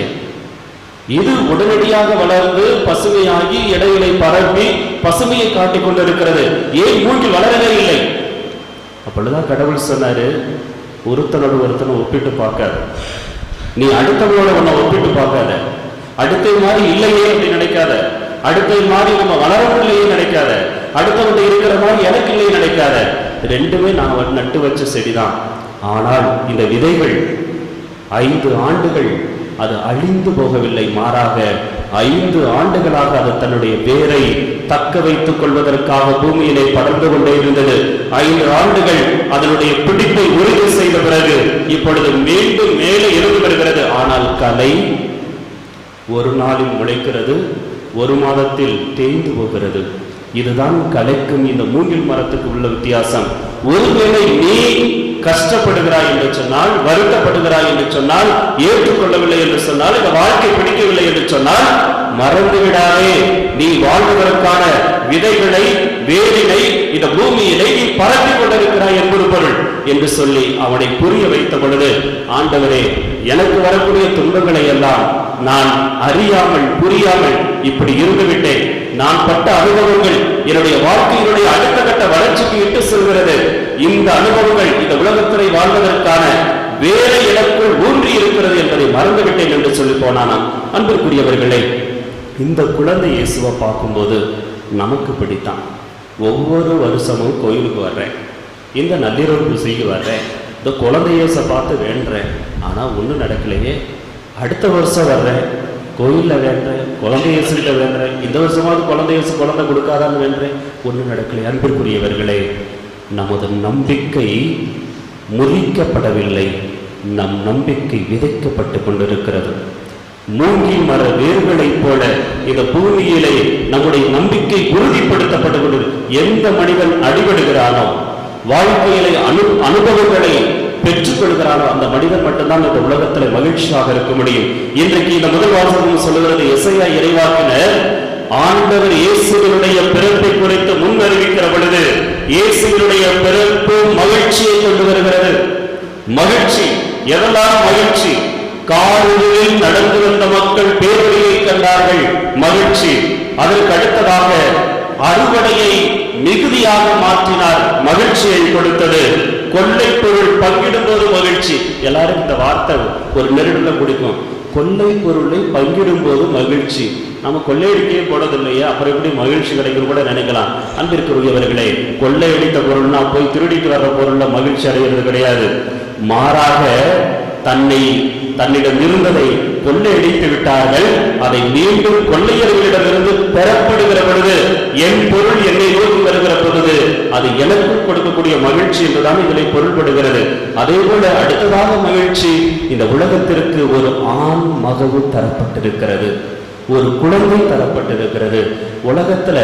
இது உடனடியாக வளர்ந்து பசுமையாகி இடையிலை பரப்பி பசுமையை காட்டிக் கொண்டிருக்கிறது, ஏன் மூங்கில் வளரவே இல்லை? அப்பொழுதுதான் கடவுள் சொன்னாரு, ஒருத்தனோடு ஒருத்தனை ஒப்பிட்டு பார்க்காத, நீ அடுத்தவனோட உன்னை ஒப்பிட்டு பார்க்காத, அடுத்த மாதிரி இல்லையே அப்படி நினைக்காத, அடுத்த மாதிரி நம்ம வளரவில்லையே நினைக்காத, அடுத்தவங்க இருக்கிற மாதிரி எனக்கு இல்லையே நினைக்காத. 2மே நான் நட்டு வச்ச செடிதான். ஆனால் இந்த விதைகள் 5 ஆண்டுகள் அது அழிந்து போகவில்லை, மாறாக 5 ஆண்டுகளாக அது தன்னுடைய வேரை தக்க வைத்துக் கொள்வதற்காக பூமியிலே படர்ந்து கொண்டே இருந்தது. 5 ஆண்டுகள் அதனுடைய பிடிப்பை உறுதி செய்த பிறகு இப்பொழுது மீண்டும் மேலே இருந்து வருகிறது. ஆனால் களை ஒரு நாளில் முளைக்கிறது, 1 மாதத்தில் தேய்ந்து போகிறது. இதுதான் கலைக்கும் இந்த மூங்கில் மரத்துக்கு உள்ள வித்தியாசம். ஒருவேளை நீ கஷ்டப்படுகிறாய் என்று சொன்னால், வருத்தப்படுகிறாய் என்று சொன்னால், ஏற்றுக்கொள்ளவில்லை என்று சொன்னால், இந்த வாழ்க்கை பிடிக்கவில்லை என்று சொன்னால், மறந்து விடாதே, நீ வாழ்வதற்கான விதைகளை, வேரினை இந்த பூமியிலே நீ பரப்பி கொண்டிருக்கிறாய் என்பது பொருள் என்று சொல்லி அவனை புரிய வைத்த பொழுது, ஆண்டவரே, எனக்கு வரக்கூடிய துன்பங்களை எல்லாம் நான் அறியாமல் புரியாமல் இப்படி இருந்துவிட்டேன். நான் பட்ட அனுபவங்கள் என்னுடைய வாழ்க்கையினுடைய அடுத்த கட்ட வளர்ச்சிக்கு இட்டு செல்கிறது. இந்த அனுபவங்கள் இந்த உலகத்திலே வாழ்வதற்கான வேற எனக்குள் ஊன்றி இருக்கிறது என்பதை மறந்துவிட்டேன் என்று சொல்லி போனானாம். அன்பிற்குரியவர்களே, இந்த குழந்தை இயேசுவை பார்க்கும்போது நமக்கு பிடித்தான். ஒவ்வொரு வருஷமும் கோயிலுக்கு வர்றேன், இந்த நள்ளிரவு பூசைக்கு வர்றேன், இந்த குழந்தை இயேசை பார்த்து வேண்டுறேன், ஆனால் ஒன்றும் நடக்கலையே. அடுத்த வருஷம் வர்றேன், கோயிலில் வேண்டேன், குழந்தை இயேசுகிட்ட வேண்டேன், இந்த வருஷமாவது குழந்தை இயேசு குழந்தை கொடுக்காதான்னு வேண்டேன், ஒன்றும் நடக்கலை. அன்பிற்குரியவர்களே, நமது நம்பிக்கை முறிக்கப்படவில்லை, நம் நம்பிக்கை விதைக்கப்பட்டு கொண்டிருக்கிறது. மூங்கில் மர வேர்களைப் போல இந்த பூமியிலே நம்முடைய நம்பிக்கை உறுதிப்படுத்தப்பட்டு கொண்டிருக்கிறது. எந்த மனிதன் அடிபடுகிறானோ, வாழ்க்கையிலே அனுபவங்களை பெற்றுக் கொள்கிறானோ, அந்த மனிதன் மட்டும்தான் இந்த உலகத்தில் மகிழ்ச்சியாக இருக்க முடியும். இன்றைக்கு இந்த முதல் வாசகம் சொல்லுகிறது, எசையா இறைவாக்கினர் ஆண்டவர் இயேசுவினுடைய பிறப்பை குறித்து முன் அறிவிக்கிற பொழுது, இயேசுவினுடைய பிறப்பு மகிழ்ச்சியை கொண்டு வருகிறது. மகிழ்ச்சி, எதெல்லாம் மகிழ்ச்சி? காரில் நடந்து வந்த மக்கள் பேரொழியை கண்டார்கள், மகிழ்ச்சி. அதற்கு அடுத்ததாக அறுவடையை மிகுதியாக மாற்றினார், மகிழ்ச்சியை கொடுத்தது. கொள்ளை பொருள் பங்கிடும் போது மகிழ்ச்சி. எல்லாரும் இந்த வார்த்தை ஒரு நெருடல பிடிக்கும். கொள்ளை பொருளை பங்கிடும் போது மகிழ்ச்சி. நம்ம கொள்ளையடிக்கே போனதில்லையே, அப்புறம் எப்படி மகிழ்ச்சி கிடைக்கும் கூட நினைக்கலாம். அன்பிற்குரியவர்களே, கொள்ளையடித்த பொருள்னா போய் திருடிட்டு வர்ற பொருள்ல மகிழ்ச்சி அடைகிறது கிடையாது. மாறாக தன்னிடம் இருந்ததை கொள்ளையடித்து விட்டார்கள், அதை மீண்டும் கொள்ளையர்களிடமிருந்து பெறப்படுகிற பொழுது, என் பொருள் என்னை நோக்கி வருகிற பொழுது அது எனக்கு கொடுக்கக்கூடிய மகிழ்ச்சி என்றுதான் இதில் பொருள்படுகிறது. அதே போல அடுத்ததாக மகிழ்ச்சி, இந்த உலகத்திற்கு ஒரு ஆண் மகவு தரப்பட்டிருக்கிறது, ஒரு குழந்தை தரப்பட்டிருக்கிறது. உலகத்துல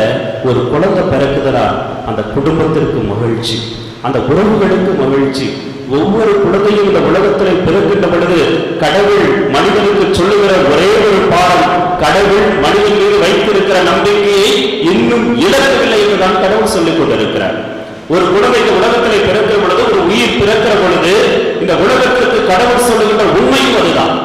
ஒரு குழந்தை பிறக்குதா, அந்த குடும்பத்திற்கு மகிழ்ச்சி, அந்த உறவுகளுக்கு மகிழ்ச்சி. ஒவ்வொரு குழந்தையும் இந்த உலகத்தில் பிறக்கின்ற பொழுது கடவுள் மனிதனுக்கு சொல்லுகிற ஒரே ஒரு பாடம், கடவுள் மனிதன் மீது வைத்திருக்கிற நம்பிக்கையை இன்னும் இழக்கவில்லை என்றுதான் கடவுள் சொல்லிக் கொண்டிருக்கிறார். ஒரு குழந்தை இந்த உலகத்தில் பிறக்கிற பொழுது, ஒரு உயிர் பிறக்கிற பொழுது, இந்த உலகத்திற்கு கடவுள் சொல்லுகின்ற உண்மையும் அதுதான்,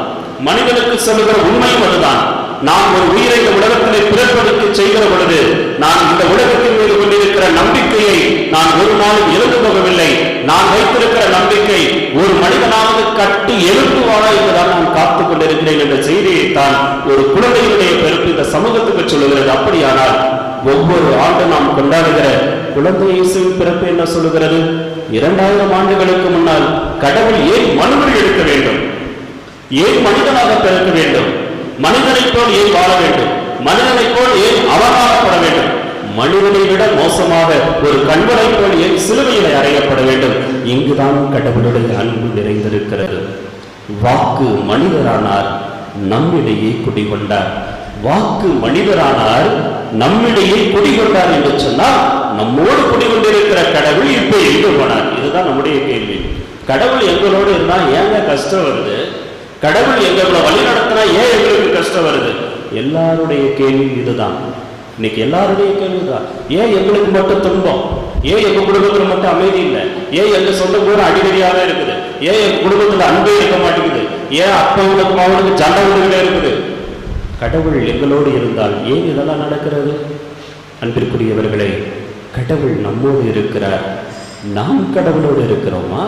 மனிதனுக்கு சொல்லுகிற உண்மையும் அதுதான். நான் ஒரு உயிரை இந்த உலகத்திலே பிறப்பெடுத்து செய்கிற பொழுது நான் இந்த உலகத்தின் மீது கொண்டிருக்கிற நம்பிக்கையை நான் ஒரு நாளும் இழந்து போகவில்லை. நான் வைத்திருக்கிற நம்பிக்கை ஒரு மனிதனாவது கட்டி எழுப்புவாரா என்றுதான் நான் காத்துக் கொண்டிருக்கிறேன் என்ற செய்தியை தான் ஒரு குழந்தையினுடைய பிறப்பு இந்த சமூகத்துக்கு சொல்லுகிறது. அப்படியானால் ஒவ்வொரு ஆண்டு நாம் கொண்டாடுகிற குழந்தை இயேசுவின் பிறப்பு என்ன சொல்லுகிறது? 2000 ஆண்டுகளுக்கு முன்னால் கடவுள் ஏன் மனுவில் எடுக்க வேண்டும்? ஏன் மனிதனாக பிறக்க வேண்டும்? மனிதனைப் போல் ஏன் வாழ வேண்டும்? மனிதனைப் போல் ஏன் அவமானப்பட வேண்டும்? மனிதனை விட மோசமாக ஒரு கண்வனை போல் ஏன் சிலுவையிலே அறையப்பட வேண்டும்? இங்குதான் கடவுளுடைய அன்பு நிறைந்திருக்கிறது. வாக்கு மனிதரானார், நம்மிடையே குடிகொண்டார். வாக்கு மனிதரானார், நம்மிடையே குடிகொண்டார் என்று சொன்னால் நம்மோடு குடிகொண்டிருக்கிற கடவுள் இப்ப எங்கு போனார்? இதுதான் நம்முடைய கேள்வி. கடவுள் எங்களோடு இருந்தா ஏங்க கஷ்டம் வருது? கடவுள் எங்களை வழி நடத்தினா ஏன் எங்களுக்கு கஷ்டம் வருது? எல்லாருடைய கேள்வி இதுதான். இன்னைக்கு எல்லாருடைய கேள்விதான். ஏன் எங்களுக்கு மட்டும் துன்பம்? ஏன் எங்க குடும்பத்துல மட்டும் அமைதி இல்லை? ஏன் எங்க சொந்த கூட அடிக்கடியாக இருக்குது? ஏன் எங்க குடும்பத்துல அன்பே இருக்க மாட்டேங்குது? ஏன் அப்பவனுக்கும் அவனுக்கு சண்டை உண்டுகளே இருக்குது? கடவுள் எங்களோடு இருந்தால் ஏன் இதெல்லாம் நடக்கிறது? அன்பிற்குரியவர்களே, கடவுள் நம்மோடு இருக்கிறார். நாம் கடவுளோடு இருக்கிறோமா?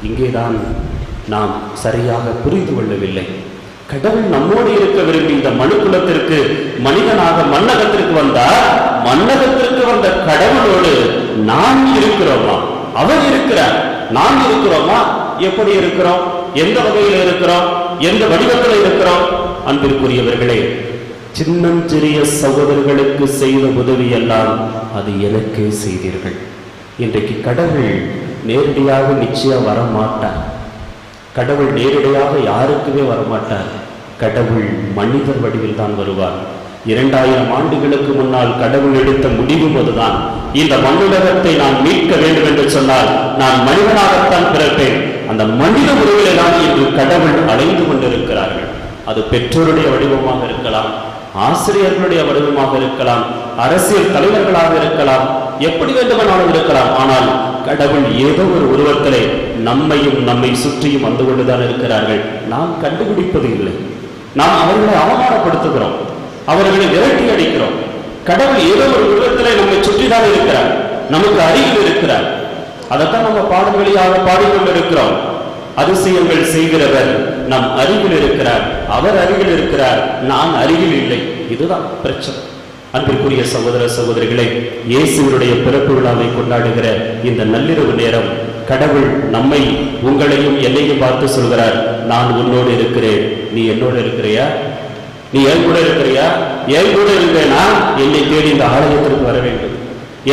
இங்கேதான் நாம் சரியாக புரிந்து கொள்ளவில்லை. கடவுள் நம்மோடு இருக்க விரும்பி இந்த மனுக்குலத்திற்கு மனிதனாக மன்னகத்திற்கு வந்தார். மன்னகத்திற்கு வந்த கடவுளோடு நாம் இருக்கிறோமா? அவர் இருக்கிறார், நாம் இருக்கிறோமா? எப்படி இருக்கிறோம்? எந்த வகையில் இருக்கிறோம்? எந்த வடிவத்தில் இருக்கிறோம்? அன்பிற்குரியவர்களே, சின்னஞ்சிறிய சகோதரர்களுக்கு செய்த உதவி எல்லாம் அது எனக்கே செய்தீர்கள். இன்றைக்கு கடவுள் நேரடியாக நிச்சயம் வரமாட்டார். கடவுள் நேரடியாக யாருக்குமே வரமாட்டார். கடவுள் மனிதர் வடிவில் தான் வருவார். 2000 ஆண்டுகளுக்கு முன்னால் கடவுள் எடுத்த முடிவும் அதுதான். இந்த மண்ணுலகத்தை நான் மீட்க வேண்டும் என்று சொன்னால் நான் மனிதனாகத்தான் பிறப்பேன். அந்த மனித உருவிலே தான் இன்று கடவுள் அலைந்து கொண்டிருக்கிறார்கள். அது பெற்றோருடைய வடிவமாக இருக்கலாம், ஆசிரியர்களுடைய வடிவமாக இருக்கலாம், அரசியல் தலைவர்களாக இருக்கலாம், எப்படி வேண்டுமானாலும் இருக்கலாம். ஆனால் கடவுள் ஏதோ ஒரு உருவத்திலே நம்மையும் நம்மை சுற்றியும் வந்து கொண்டுதான் இருக்கிறார்கள். நாம் கண்டுபிடிப்பது இல்லை. நாம் அவர்களை அவமானப்படுத்துகிறோம், அவர்களை விரட்டி அடிக்கிறோம். கடவுள் ஏதோ ஒரு உருவத்திலே நம்மை சுற்றிதான் இருக்கிறார், நமக்கு அருகில் இருக்கிறார். அதைத்தான் நம்ம பாடல்களியாக பாடிக்கொண்டிருக்கிறோம். அதிசயங்கள் செய்கிறவர் நம் அருகில் இருக்கிறார், அவர் அருகில் இருக்கிறார், நான் அருகில் இல்லை. இதுதான் பிரச்சனை. அன்பிற்குரிய சகோதர சகோதரிகளை, இயேசுவினுடைய பிறப்பு விழாவை கொண்டாடுகிற இந்த நள்ளிரவு நேரம் கடவுள் நம்மை உங்களையும் என்னையும் பார்த்து சொல்கிறார், நான் உன்னோடு இருக்கிறேன், நீ என்னோடு இருக்கிறியா? நீ என் கூட இருக்கிறியா? என் கூட இருக்கிறேனா என்னை தேடி இந்த ஆலயத்திற்கு வர வேண்டும்,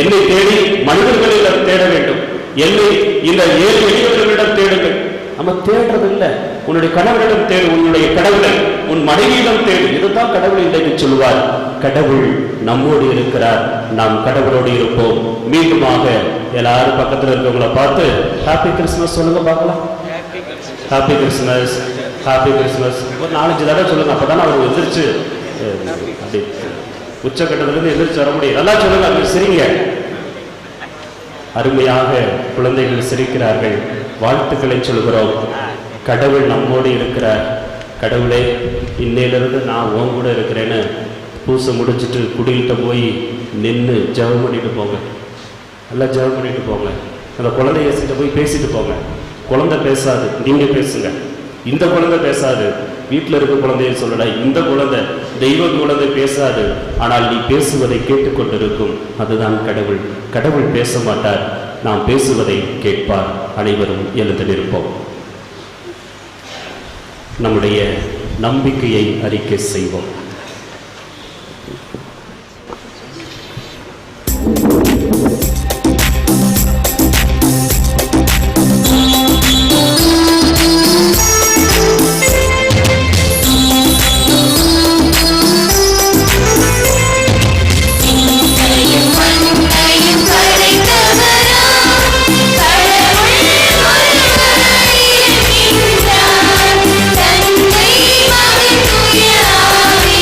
என்னை தேடி மனிதர்களிடம் தேட வேண்டும், என்னை இந்த 7 எளியவர்களிடம் தேடுங்கள். நம்ம தேடுறது இல்லை. உன்னுடைய கணவரிடம் தேடு, உன்னுடைய கடவுளை உன் மனைவியிடம் தேடு. இதுதான் கடவுள் இன்றைக்கு சொல்லுவார். கடவுள் நம்மோடு இருக்கிறார், நாம் கடவுளோடு இருப்போம். மீண்டுமாக எல்லாரும் பக்கத்தில் இருக்கவங்களை பார்த்து ஹாப்பி கிறிஸ்துமஸ் சொல்லுங்க பார்க்கலாம். Happy Christmas, happy Christmas. ஒரு 4-5 தடவை சொல்லுங்க. அப்பதான் அவர் எதிர்த்து அப்படி உச்சக்கட்டத்திலிருந்து எதிர்த்து வர முடியும். நல்லா சொல்லுங்க, அப்படி சிரிங்க. அருமையாக குழந்தைகள் சிரிக்கிறார்கள். வாழ்த்துக்களை சொல்கிறோம். கடவுள் நம்மோடு இருக்கிறார். கடவுளே, இன்னையிலிருந்து நான் உன் கூட இருக்கிறேன்னு பூசை முடிச்சுட்டு குடியிட்ட போய் நின்று ஜெபம் பண்ணிட்டு போங்க. நல்லா ஜெபம் பண்ணிட்டு போங்க. அந்த குழந்தைய போய் பேசிட்டு போங்க. குழந்தை பேசாது, நீங்க பேசுங்க. இந்த குழந்தை பேசாது, வீட்டில் இருக்க குழந்தைய சொல்லடா. இந்த குழந்தை தெய்வ குழந்தை பேசாது, ஆனால் நீ பேசுவதை கேட்டுக்கொண்டிருக்கும். அதுதான் கடவுள். கடவுள் பேச மாட்டார், நாம் பேசுவதை கேட்பார். அனைவரும் எழுந்து நிற்போம். நம்முடைய நம்பிக்கையை அறிக்கை செய்வோம். தந்தை மகன் தூய ஆவி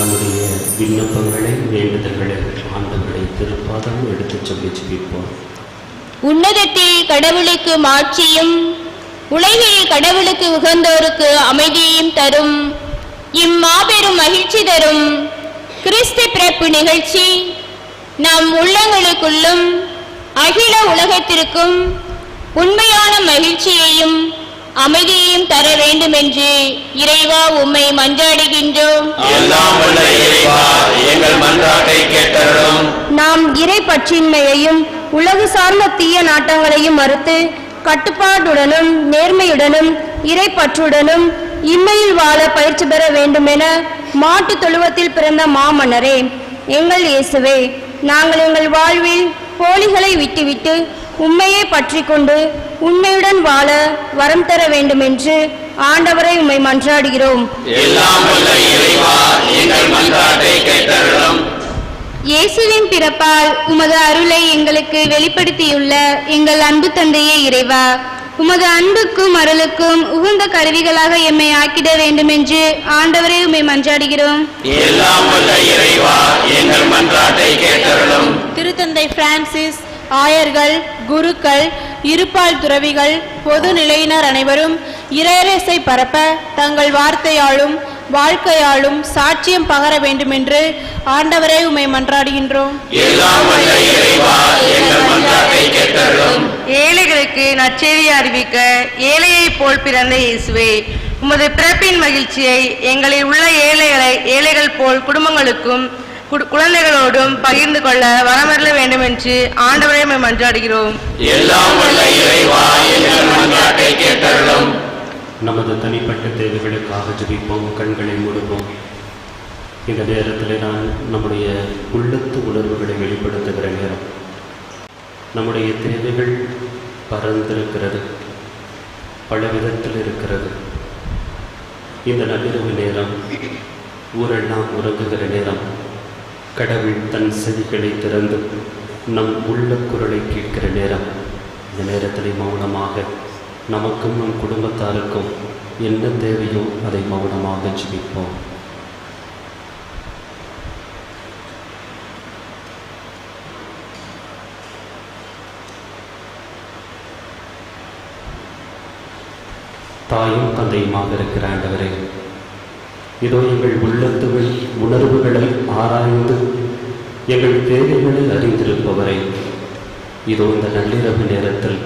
நம்முடைய விண்ணப்பங்களை வேண்டுதல்களை ஆண்டவரை திருப்பாதம் எடுத்துச் சொல்லி ஜெபிப்போம். உன்னதத்தில் கடவுளுக்கு மாட்சியும் உலகில் கடவுளுக்கு உகந்தோருக்கு அமைதியையும் தரும் இம்மாபெரும் மகிழ்ச்சி தரும் கிறிஸ்து பிறப்பு நிகழ்ச்சி நம் உள்ளங்களுக்குள்ளும் அகில உலகத்திற்கும் உண்மையான மகிழ்ச்சியையும் அமைதியையும் தர வேண்டும் என்று இறைவா உம்மை மன்றாடுகின்றோம். எல்லாம் வல்ல இறைவா, எங்கள் மன்றாட்டை கேட்டருளும். நாம் இறை பற்றின்மையையும் உலகு சார்ந்த தீய நாட்டங்களையும் மறுத்து கட்டுப்பாட்டுடனும் நேர்மையுடனும் இறை பற்றுடனும் இம்மையில் வாழ பயிற்சி பெற வேண்டுமென மாட்டு தொழுவத்தில் பிறந்த மாமன்னரே, எங்கள் இயேசுவே, நாங்கள் எங்கள் வாழ்வில் போலிகளை விட்டுவிட்டு உண்மையை பற்றி கொண்டு உண்மையுடன் வாழ வரம் தர வேண்டும் என்று ஆண்டவரை உம்மை மன்றாடுகிறோம். எல்லாம் வல்ல இறைவா, எங்கள் மன்றாட்டை கேட்டருளும். இயேசுவின் பிறப்பால் உமது அருளை எங்களுக்கு வெளிப்படுத்தியுள்ள எங்கள் அன்பு தந்தையே இறைவா, உமது அன்புக்கும் அருளுக்கும் உகந்த கருவிகளாக எம்மை ஆக்கிட வேண்டும் என்று ஆண்டவரை உம்மை மன்றாடுகிறோம். எல்லாம் வல்ல இறைவா, எங்கள் மன்றாட்டை கேட்டருளும். திருத்தந்தை பிரான்சிஸ், ஆயர்கள், குருக்கள், இருபால் துறவிகள், பொது நிலையினர் அனைவரும் இறையரசை பரப்ப தங்கள் வார்த்தையாலும் வாழ்க்கையாலும் சாட்சியம் பகர வேண்டும் என்று ஆண்டவரை உம்மை மன்றாடுகின்றோம். எல்லாம் வல்ல இறைவா, எங்கள் மன்றாட்டை கேட்டருளும். ஏழைகளுக்கு நற்செய்தியை அறிவிக்க ஏழையை போல் பிறந்த இயேசுவே, உமது பிறப்பின் மகிழ்ச்சியை எங்களில் உள்ள ஏழைகள் போல் குடும்பங்களுக்கும் குழந்தைகளோடும் பகிர்ந்து கொள்ள வரமருள வேண்டும் என்று ஆண்டவரை மன்றாடுகிறோம். எல்லாம் வல்ல இறைவா, எங்கள் மன்றாட்டை கேட்டருளும். நமது தனிப்பட்ட தேவைகளுக்காக ஜெபிப்போம். கண்களை மூடுவோம். இந்த நேரத்தில் நான் நம்முடைய உள்ளத்து உணர்வுகளை வெளிப்படுத்துகிற நேரம். நம்முடைய தேவைகள் பரந்திருக்கிறது, பல விதத்தில் இருக்கிறது. இந்த நள்ளிரவு நேரம், ஊரெல்லாம் உறங்குகிற நேரம், கடவுள் தன் செவிகளை திறந்து நம் உள்ள குரலை கேட்கிற நேரம். இந்த நேரத்தில் மௌனமாக நமக்கும் நம் குடும்பத்தாருக்கும் என்ன தேவையோ அதை மௌனமாக ஜெபிப்போம். தாயும் தந்தையுமாக இருக்கிற ஆண்டவரே, இதோ எங்கள் உள்ளத்து உணர்வுகளை ஆராய்ந்து எங்கள் தேவைகளை அறிந்திருப்பவரை, இதோ இந்த நள்ளிரவு நேரத்தில்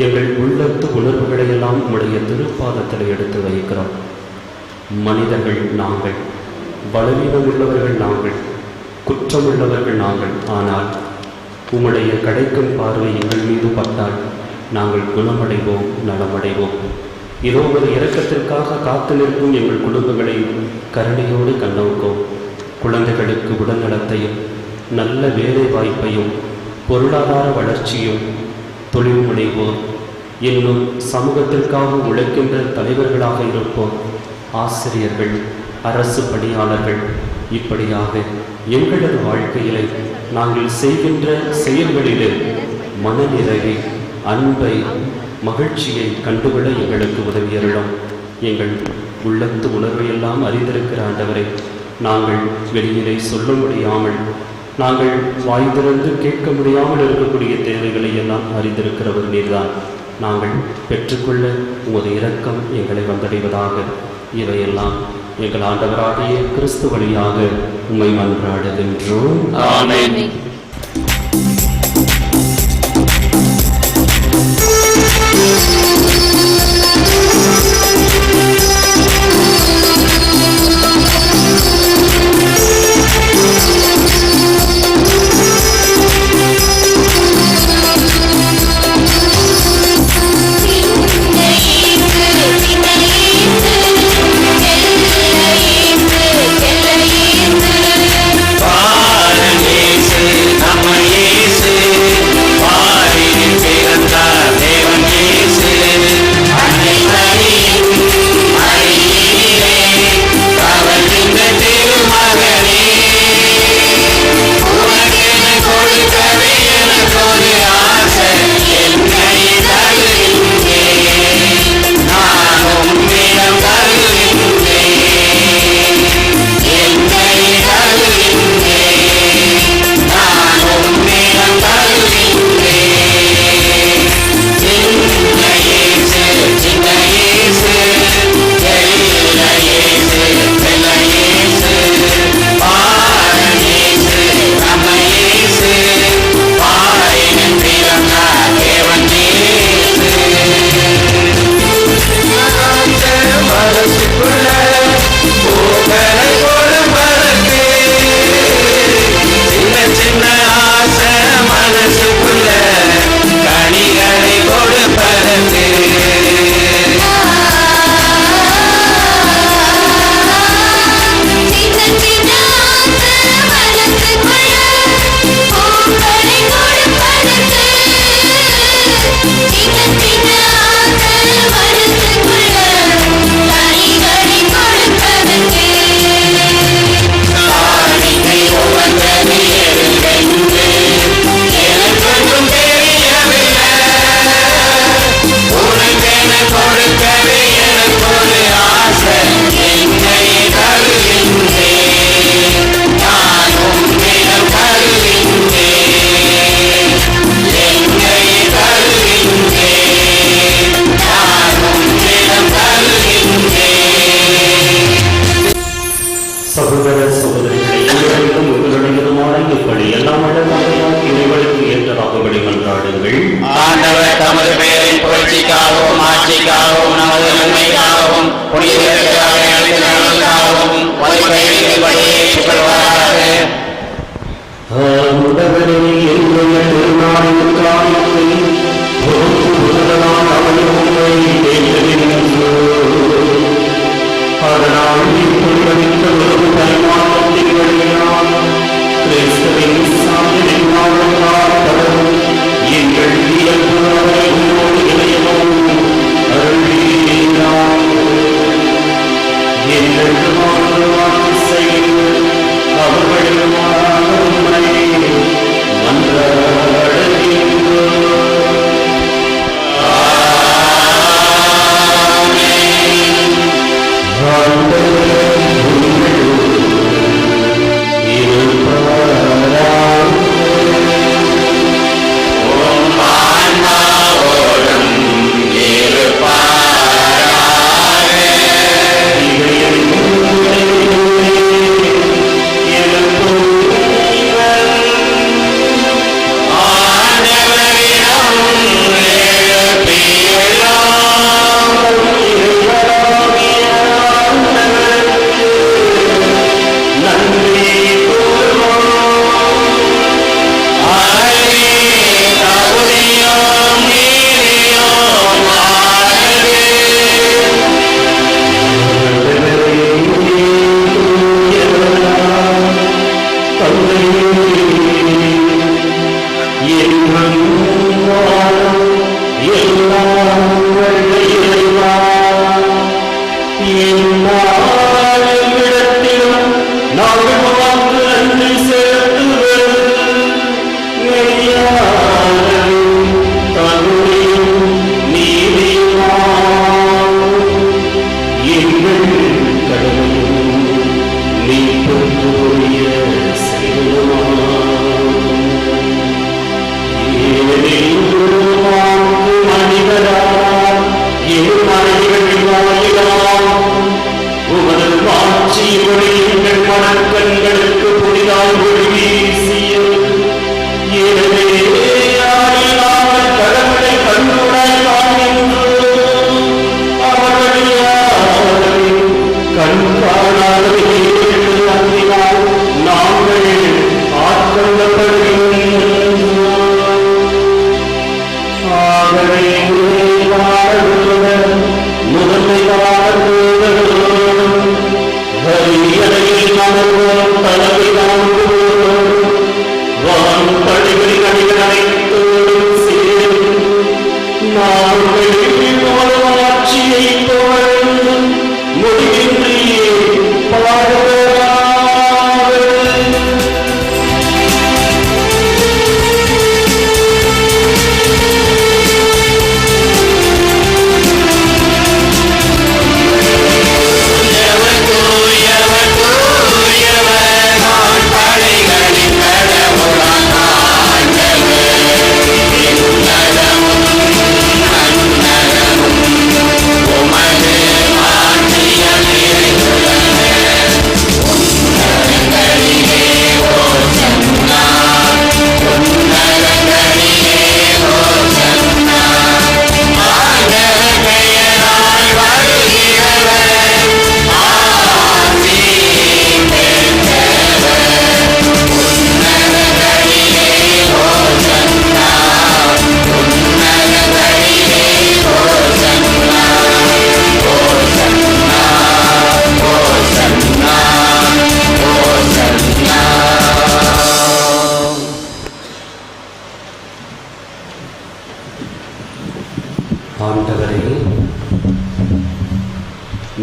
எங்கள் உள்ளத்து உணர்வுகளை எல்லாம் உம்முடைய திருப்பாதத்தில் எடுத்து வைக்கிறோம். மனிதர்கள் நாங்கள், பலவீனம் உள்ளவர்கள் நாங்கள், குற்றமுள்ளவர்கள் நாங்கள். ஆனால் உம்முடைய கிடைக்கும் பார்வை எங்கள் மீது பட்டால் நாங்கள் குணமடைவோம், நலமடைவோம். இதோ ஒரு இரக்கத்திற்காக காத்து நிற்கும் எங்கள் குடும்பங்களை கருணையோடு கண்ணோக்கும். குழந்தைகளுக்கு உடல்நலத்தையும் நல்ல வேலை வாய்ப்பையும் பொருளாதார வளர்ச்சியும் தொழில் முனைவோர் இன்னும் சமூகத்திற்காக உழைக்கின்ற தலைவர்களாக இருப்போம். ஆசிரியர்கள், அரசு பணியாளர்கள், இப்படியாக எங்களது வாழ்க்கையிலே நாங்கள் செய்கின்ற செயல்களிலே மனநிறைவை, அன்பை, மகிழ்ச்சியை கண்டுவிட எங்களுக்கு உதவியருளும். எங்கள் உள்ளத்து உணர்வையெல்லாம் அறிந்திருக்கிற ஆண்டவரை, நாங்கள் வெளியிலே சொல்ல முடியாமல், நாங்கள் வாய் திறந்து கேட்க முடியாமல் இருக்கக்கூடிய தேவைகளை எல்லாம் அறிந்திருக்கிறவர் நீர்தான். நாங்கள் பெற்றுக்கொள்ள உமது இரக்கம் எங்களை வந்தடைவதாக. இவையெல்லாம் எங்கள் ஆண்டவராகிய கிறிஸ்து வழியாக உம்மை மன்றாடுகின்றோம். ஆமென். நம்ம இயேசு, பாரினில் பிறந்தார் தேவன் இயேசு.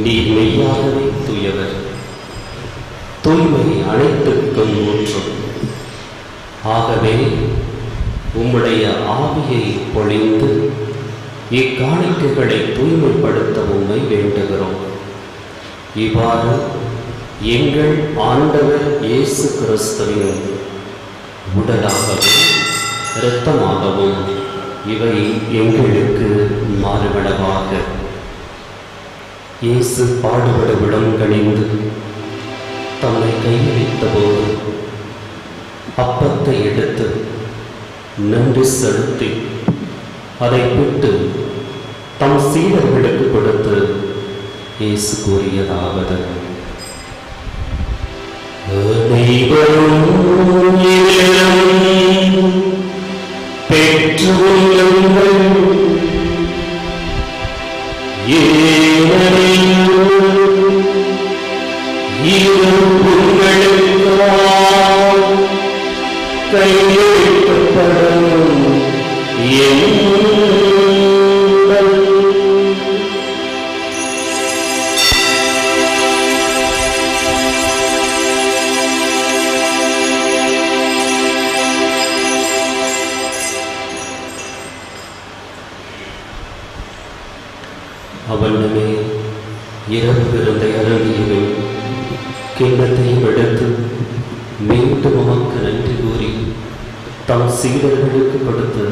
நீர் மெய்யாகவே தூயவர், தூய்மை அனைத்துக்கும் ஊற்றும். ஆகவே உம்முடைய ஆவியை பொழிந்து இக்காணிக்கைகளை தூய்மைப்படுத்த உம்மை வேண்டுகிறோம். இவ்வாறு எங்கள் ஆண்டவர் இயேசு கிறிஸ்துவின் உடலாகவும் இரத்தமாகவும் இவை எங்களுக்கு மாறுபடவாக. இயேசு பாடுபட விடம் கணிந்து தம்மை கையளித்த போது அப்பத்தை எடுத்து நன்றி செலுத்தி அதை விட்டு தம் சீடர்களுக்கு கொடுத்து இயேசு கூறியதாவது: அனைவரும் பெற்றுக்கொள்ளுங்கள், ஏனெனில் இது உங்களுக்காக கையளிக்கப்படும் என் உடல். அவ்வண்ணமே இரவு விருந்தை அருந்தியபின் கிண்ணத்தையும் எடுத்து மீண்டும் உமக்கு நன்றி கூறி தம் சீடர்களுக்கு கொடுத்து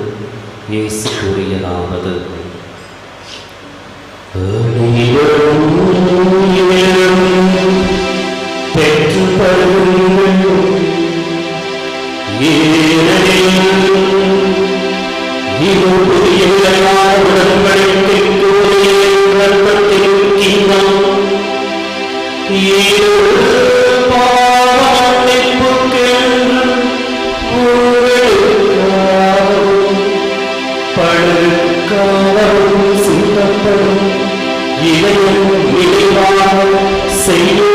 இயேசு கூறியதாவது: பெற்று பருகுங்கள், ஏனெனில் இது புதிய உடன்படிக்கைக்குரிய இரத்தத்தின் கிண்ணம். இது பாவமன்னிப்புக்கென்று உங்களுக்காகவும் பலருக்காகவும் சிந்தப்படும். இதையும் நினைவாக செய்யுங்கள்.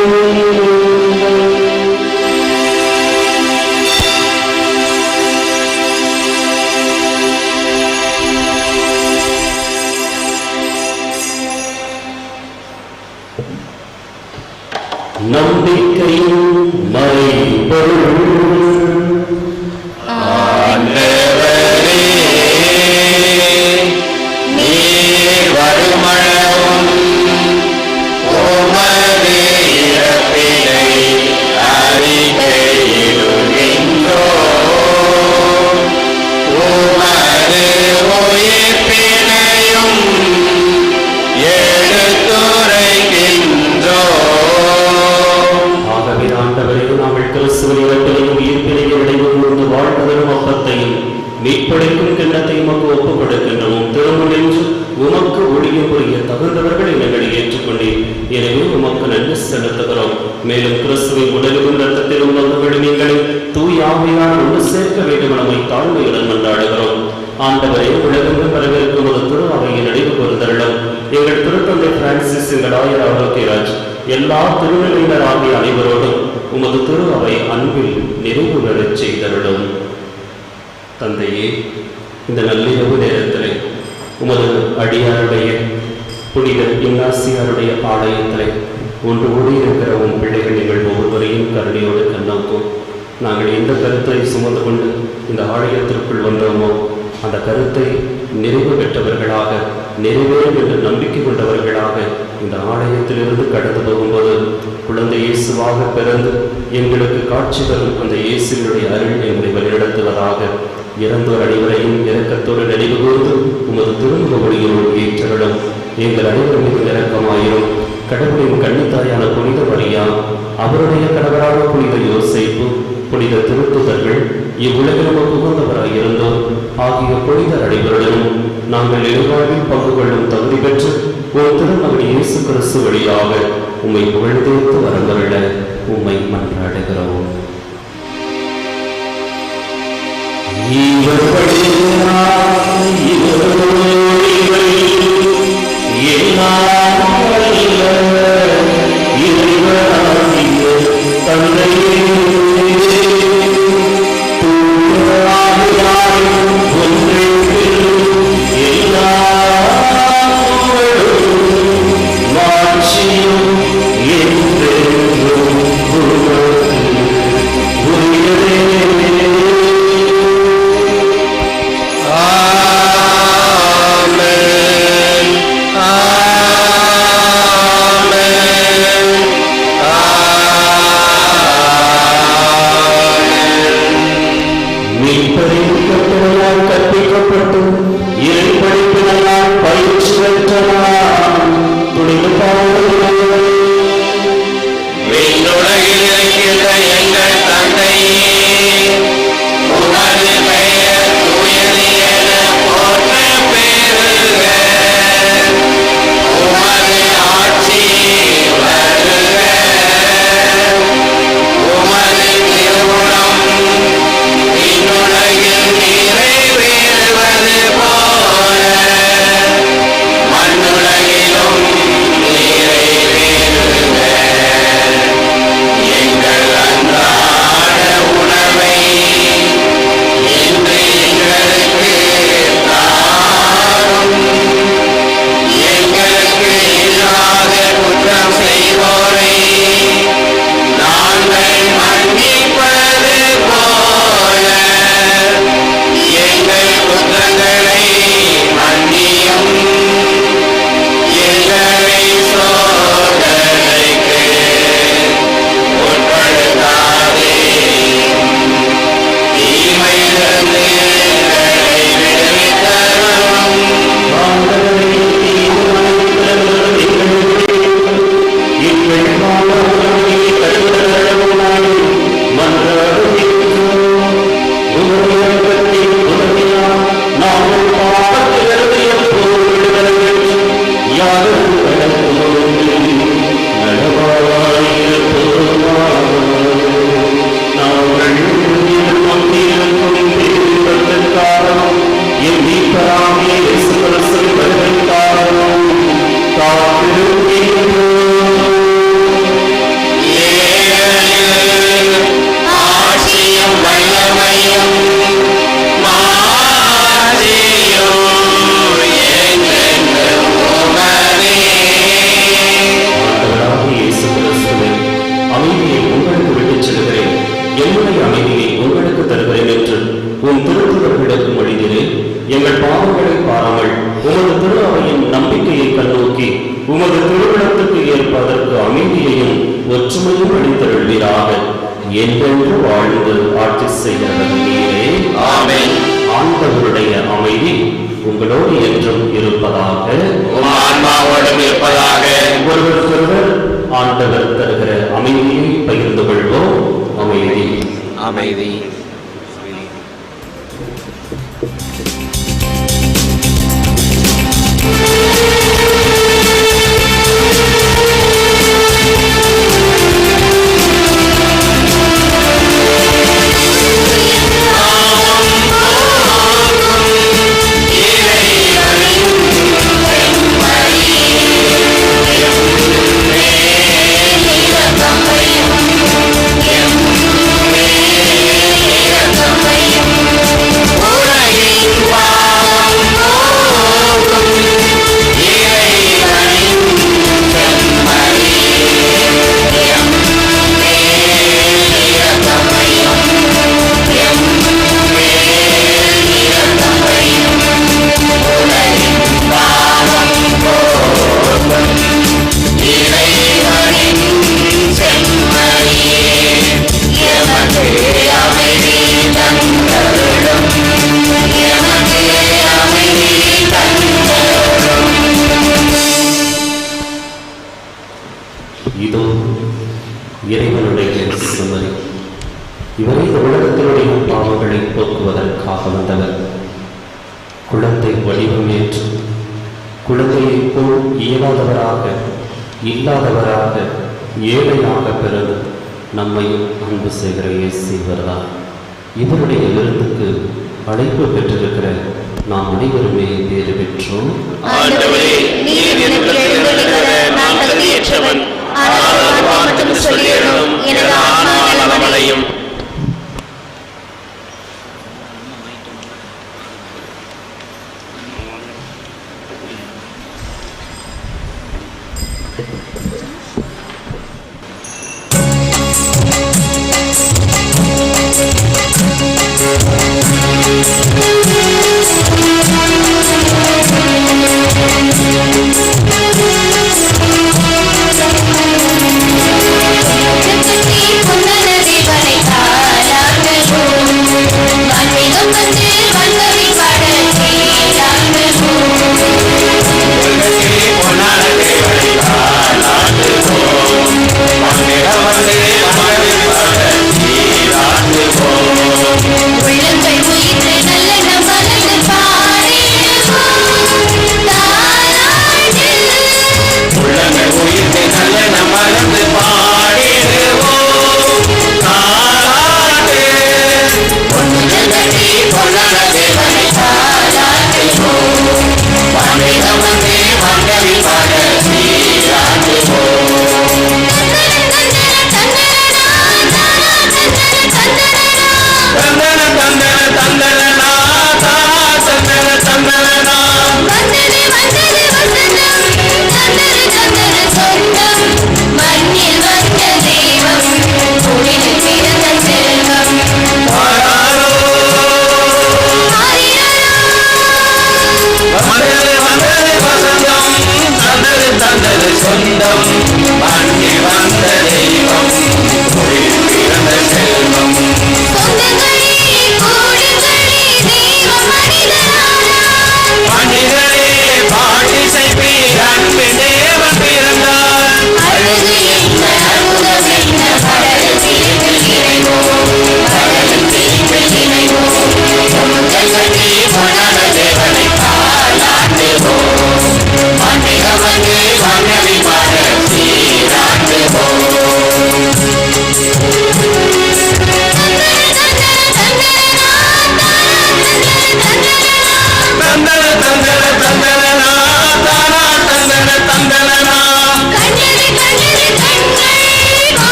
நம்பிக்கையும் மறைபொருள். ஆண்டவரே, நீர் வருமளவும் உமது இறப்பினை அறிக்கையிடுகின்றோம். உமது உயிர்ப்பினையும் எடுத்துரைக்கின்றோம். ஆகவே ஆண்டவரே, நாங்கள் கிறிஸ்துவின் இறப்பினையும் உயிர்ப்பினையும் இடைவெளியிலிருந்து வாழ்ந்ததரும் அப்பத்தையும் மீட்பளிக்கும் கிண்ணத்தையும் உமக்கு ஒப்புக் கொடுக்கின்றோம். திருமணென்று உமக்கு ஒளிய புரிய தகுந்தவர்கள் எங்களை ஏற்றுக்கொண்டீர். எனவே உமக்கு நன்றி செலுத்துகிறோம். மேலும் கிறிஸ்துவின் உடலிலும் இரத்தத்திலும் பங்குகளும் எங்களை தூய ஆவியால் ஒன்று சேர்க்க வேண்டும் என தாழ்மையுடன் கொண்டாடுகிறோம். ஆண்டவரே, உலகெங்கும் வரவேற்கும் ஒரு திரு அவையின் நடைவு பொறுத்தருளும். எங்கள் திருத்தந்தை பிரான்சிஸ், எங்கள் ஆயர் ஆரோக்கியராஜ், எல்லா திருநிலையினர் ஆகிய அனைவரோடும் உமது திரு அவை அன்பில் நிறைவு பெறச் செய்தருளும். தந்தையே, இந்த நள்ளிரவு நேரத்திலே உமது அடியாருடைய புனித இன்னாசியாருடைய ஆலயத்திலே ஒன்று கூடியிருக்கிற உன் பிள்ளைகள் நீங்கள் ஒவ்வொருவரையும் கருணையோடு கண்ணோக்கும். நாங்கள் எந்த கருத்தை சுமந்து கொண்டு இந்த ஆலயத்திற்குள் வந்தோமோ அந்த கருத்தை நிறைவு பெற்றவர்களாக, நிறைவேறும் என்று நம்பிக்கை கொண்டவர்களாக இந்த ஆலயத்திலிருந்து கடந்து போகும்போது குழந்தை இயேசுவாக பிறந்து எங்களுக்கு காட்சி தரும் அந்த இயேசுவினுடைய அருள் எங்களை வழிநடத்துவதாக. இறந்தோர் அனைவரையும் இரக்கத்தோடு நினைவு கூர்ந்து உமது திருமுக ஒளியோடு ஏற்றலும். எங்கள் அனைவர் மீது இரக்கமாயிரும். கடவுளின் கன்னித்தாயான புனித மரியா, அவருடைய கணவரான புனித யோசேப்பு, புனித திருத்துதர்கள், இவ்வுலகிலும் புகுந்தவராயிருந்தோர் ஆகிய புனிதர் அனைவருடனும் நாங்கள் எதிர்வாழ்வில் பங்கு கொள்ளும் தகுதி பெற்று ஒரு திருமகன் இயேசு கிறிஸ்து வழியாக உம்மை புகழ்ந்தேத்து வரந்தருள உம்மை மன்றாடுகிறோம். ஆமென். வைத்தருள்வீராக. என்றென்று வாழ்ந்து ஆட்சி செய்கிறவர் நீரே. ஆமென். ஆண்டவருடைய அமைதி உங்களோடு என்றும் இருப்பதாக. உம் ஆன்மாவோடும் இருப்பதாக. ஒருவருக்கொருவர் ஆண்டவர் தருகிற அமைதியை பகிர்ந்து கொள்வோம். அமைதி. அமைதி. இதோ இறைவனுடைய சுமரி. இவரை இந்த உலகத்தினுடைய பாவங்களை போக்குவதற்காக வந்தவர். குழந்தை வடிவமேற்று குழந்தையைப் போல் இயலாதவராக, இல்லாதவராக, ஏழையாக பிறகு நம்மையும் அன்பு செய்கிற இயேசு இவர்தான். இவருடைய விருந்துக்கு அழைப்பு பெற்றிருக்கிற நாம் அனைவருமே பேறு பெற்றோம். ஆண்டவரே, நீர் எனக்கு எழுந்தருளுகிற நான் தகுதியற்றவன். ஆனால் ஒரு வார்த்தை சொல்லியருளும், எனது ஆன்மா நலமடையும். Thank you.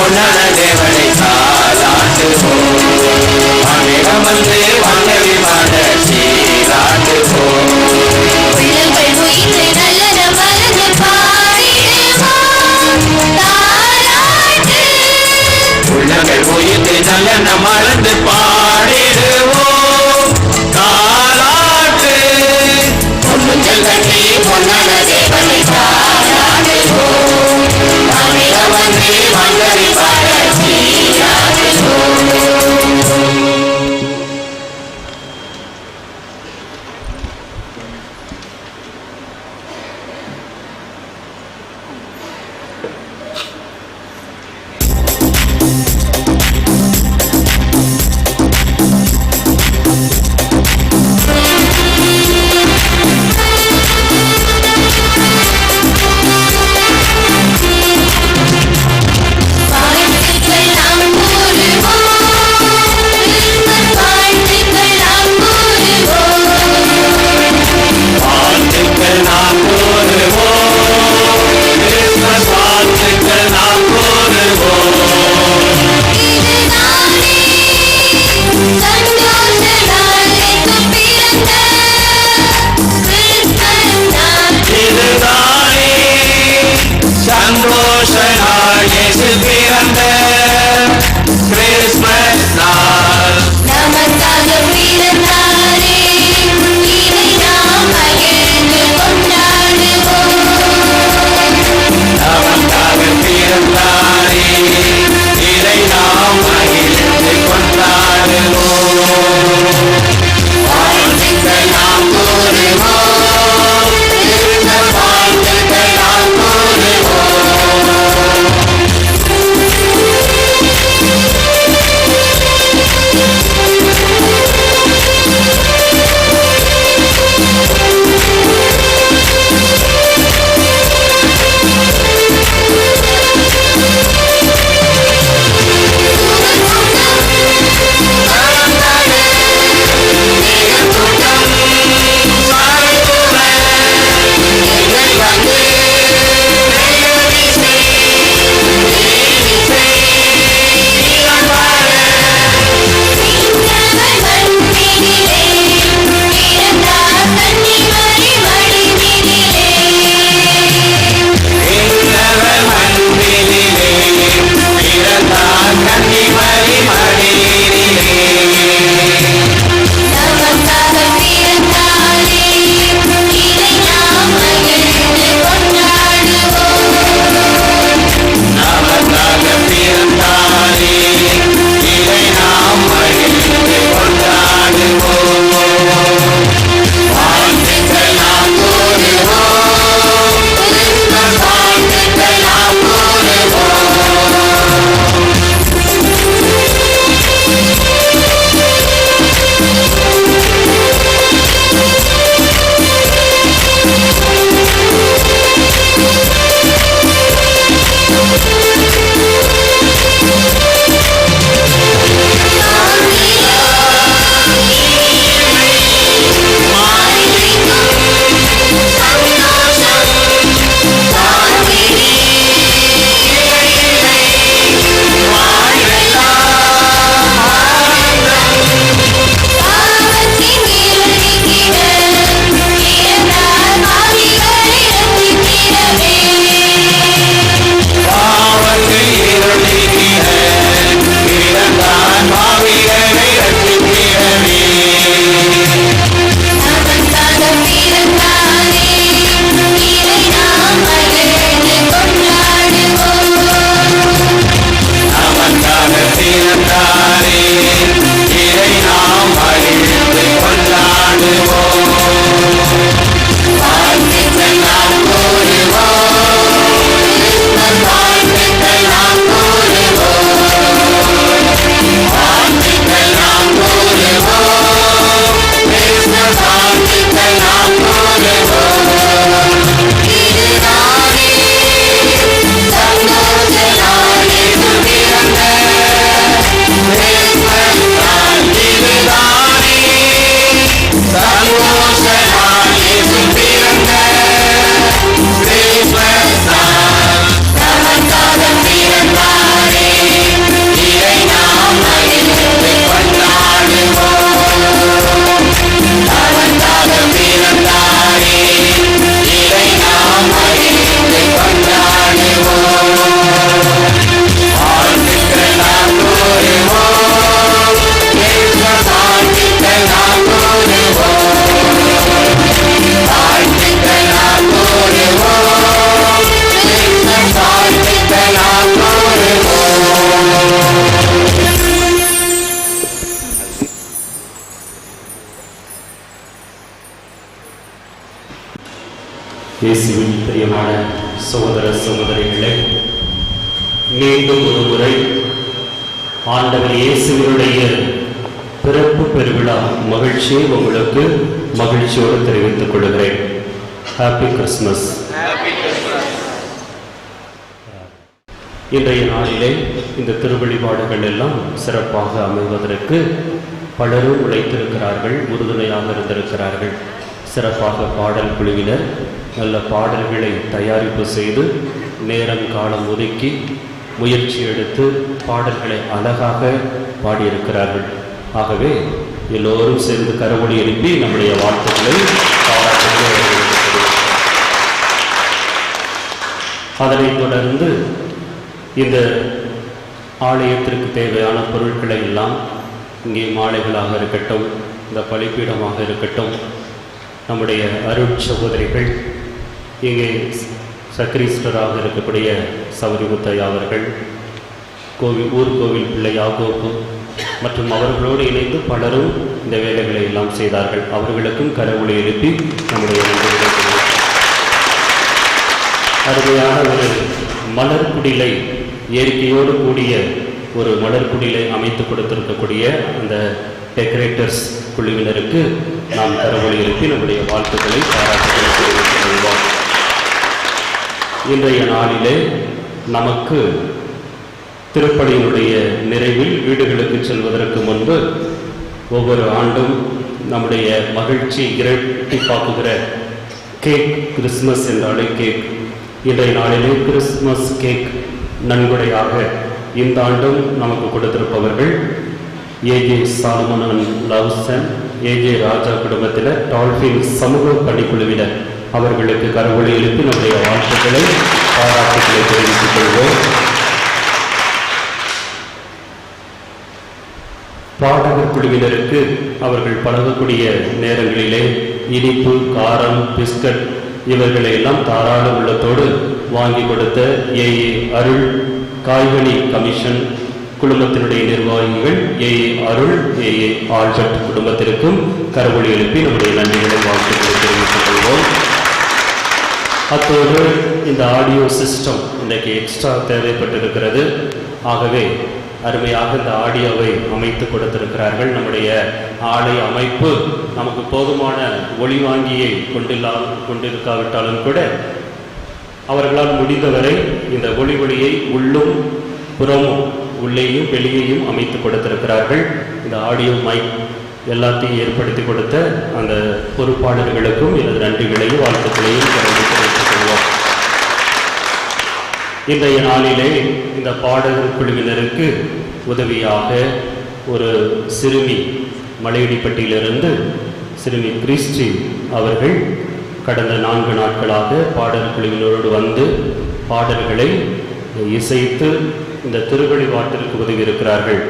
பொன்னான தேவனை தாளாட்டுவோம். வானேகம் வந்து வானவி மாட சீராட்டுவோம். உள்ளங்கள் உயிர்த்து நல்லன மலர்ந்து பாடிடுவோம் தாலாட்டு. உள்ளங்கள் உயிர்த்து நல்லன மலர்ந்து பாடிடுவோம் தாலாட்டு. பொன்னுஞ்சல் கட்டி பொன்னான தேவனை தாளாட்டுவோம். வானேகம் வந்து வானவி பாட இயேசுவின் பிரியமான சகோதர சகோதரிகளே, மீண்டும் ஒரு முறை ஆண்டவர் இயேசுவினுடைய பிறப்பு பெருவிழா மகிழ்ச்சியை உங்களுக்கு மகிழ்ச்சியோடு தெரிவித்துக் கொள்கிறேன். Happy Christmas. இன்றைய நாளிலே இந்த திருவழிபாடுகள் எல்லாம் சிறப்பாக அமைவதற்கு பலரும் உழைத்திருக்கிறார்கள், உறுதுணையாக இருந்திருக்கிறார்கள். சிறப்பாக பாடல் குழுவினர் நல்ல பாடல்களை தயாரிப்பு செய்து நேரம் காலம் ஒதுக்கி முயற்சி எடுத்து பாடல்களை அழகாக பாடியிருக்கிறார்கள். ஆகவே எல்லோரும் சேர்ந்து கரவொலி எழுப்பி நம்முடைய வாழ்த்துக்களை பாராட்டுகளை. அதனைத் தொடர்ந்து இந்த ஆலயத்திற்கு தேவையான பொருட்களை எல்லாம் இங்கே மாலைகளாக இருக்கட்டும், இந்த பலிப்பீடமாக இருக்கட்டும், நம்முடைய அருட் சகோதரிகள், இங்கே சக்ரீஸ்டராக இருக்கக்கூடிய சௌரிமுத்தையா அவர்கள், ஊர்கோவில் பிள்ளை யாகோப்பு மற்றும் அவர்களோடு இணைந்து பலரும் இந்த வேலைகளை எல்லாம் செய்தார்கள். அவர்களுக்கும் கரவொலி எழுப்பி நம்முடைய அருமையான ஒரு மலர்குடிலை, இயற்கையோடு கூடிய ஒரு மலர்குடிலை அமைத்து கொடுத்திருக்கக்கூடிய அந்த டெக்கரேட்டர்ஸ் குழுவினருக்கு நாம் கரவொலி எழுப்பி நம்முடைய வாழ்த்துக்களை பாராட்டுகளை தெரிவித்துக் கொள்வோம். இன்றைய நாளிலே நமக்கு திருப்பலியினுடைய நிறைவில் வீடுகளுக்கு செல்வதற்கு முன்பு ஒவ்வொரு ஆண்டும் நம்முடைய மகிழ்ச்சி இரட்டிப்பாக்குகிற கேக், கிறிஸ்மஸ் என்றாலே கேக். இன்றைய நாளிலே கிறிஸ்மஸ் கேக் நன்கொடையாக இந்த ஆண்டும் நமக்கு கொடுத்திருப்பவர்கள் AJ Solomon and Lawson, AJ ராஜா குடும்பத்தினர், டால்பின் சமூக பணிக்குழுவினர். அவர்களுக்கு கரவொலி எழுப்பி நம்முடைய வாழ்த்துக்களை பாராட்டுகளை தெரிவித்துக் கொள்வோம். பாடகர் குழுவினருக்கு அவர்கள் பழகக்கூடிய நேரங்களிலே இனிப்பு, காரம், பிஸ்கட் இவர்களை எல்லாம் தாராள உள்ளத்தோடு வாங்கி கொடுத்த ஏஏ அருள், காய்கனி கமிஷன் குடும்பத்தினுடைய நிர்வாகிகள் ஏஏ அருள், ஏஏ ஆல்பர்ட் குடும்பத்திற்கும் கரவொலி எழுப்பி நம்முடைய நன்றிகளை வாழ்த்துக்களை தெரிவித்துக் கொள்வோம். அத்தோடு இந்த ஆடியோ சிஸ்டம் இன்றைக்கு எக்ஸ்ட்ரா தேவைப்பட்டிருக்கிறது. ஆகவே அருமையாக இந்த ஆடியோவை அமைத்து கொடுத்திருக்கிறார்கள். நம்முடைய ஆலய அமைப்பு நமக்கு போதுமான ஒளி வாங்கியை கொண்டிருக்காவிட்டாலும் கூட அவர்களால் முடிந்தவரை இந்த ஒளியை உள்ளும் புறமும், உள்ளேயும் வெளியேயும் அமைத்து கொடுத்திருக்கிறார்கள். இந்த ஆடியோ மைக் எல்லாத்தையும் ஏற்படுத்தி கொடுத்த அந்த பொறுப்பாளர்களுக்கும் எனது நன்றிகளையும் வாழ்த்துக்களையும் தெரிவித்துக் கொள்வோம். இன்றைய நாளிலே இந்த பாடகர் குழுவினருக்கு உதவியாக ஒரு சிறுமி, மலையடிப்பட்டியிலிருந்து சிறுமி கிறிஸ்டி அவர்கள் கடந்த 4 நாட்களாக பாடகர் குழுவினரோடு வந்து பாடல்களை இசைத்து இந்த திருவழிபாட்டிற்கு உதவி இருக்கிறார்கள்.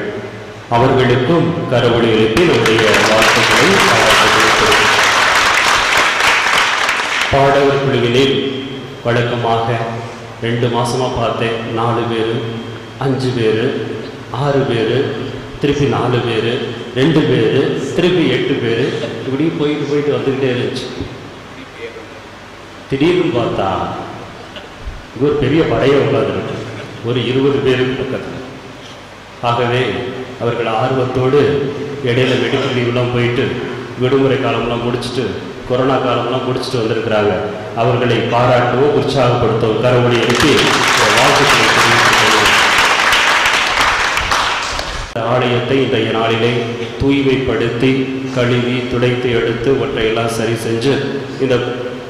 அவர்களுக்கும் கரவொலி எழுப்பி நம்முடைய வாழ்த்துக்களை பாராட்டுகிறோம். பாடகர் குழுவினில் வழக்கமாக 2 மாசமா பார்த்தேன், 4 பேர், 5 பேர், 6 பேர், திருப்பி 4 பேர், 2 பேர், திருப்பி 8 பேர், இப்படி போயிட்டு வந்துக்கிட்டே இருந்துச்சு. திடீர்னு பார்த்தா ஒரு பெரிய படையை உட்காந்துருக்கு, ஒரு 20 பேருக்கு பக்கத்தில். ஆகவே அவர்கள் ஆர்வத்தோடு இடையில மெடிக்கல் லீவ்லாம் போயிட்டு விடுமுறை காலம்லாம் முடிச்சுட்டு கொரோனா காலம்லாம் முடிச்சுட்டு வந்திருக்கிறாங்க. அவர்களை பாராட்டவும் உற்சாகப்படுத்தவும் கரவொலி எழுப்பி வாழ்த்துக்களை தெரிவித்துக் கொள்வோம். ஆலயத்தை இன்றைய நாளிலே தூய்மைப்படுத்தி கழுவி துடைத்து எடுத்து ஒற்றையெல்லாம் சரி செஞ்சு இந்த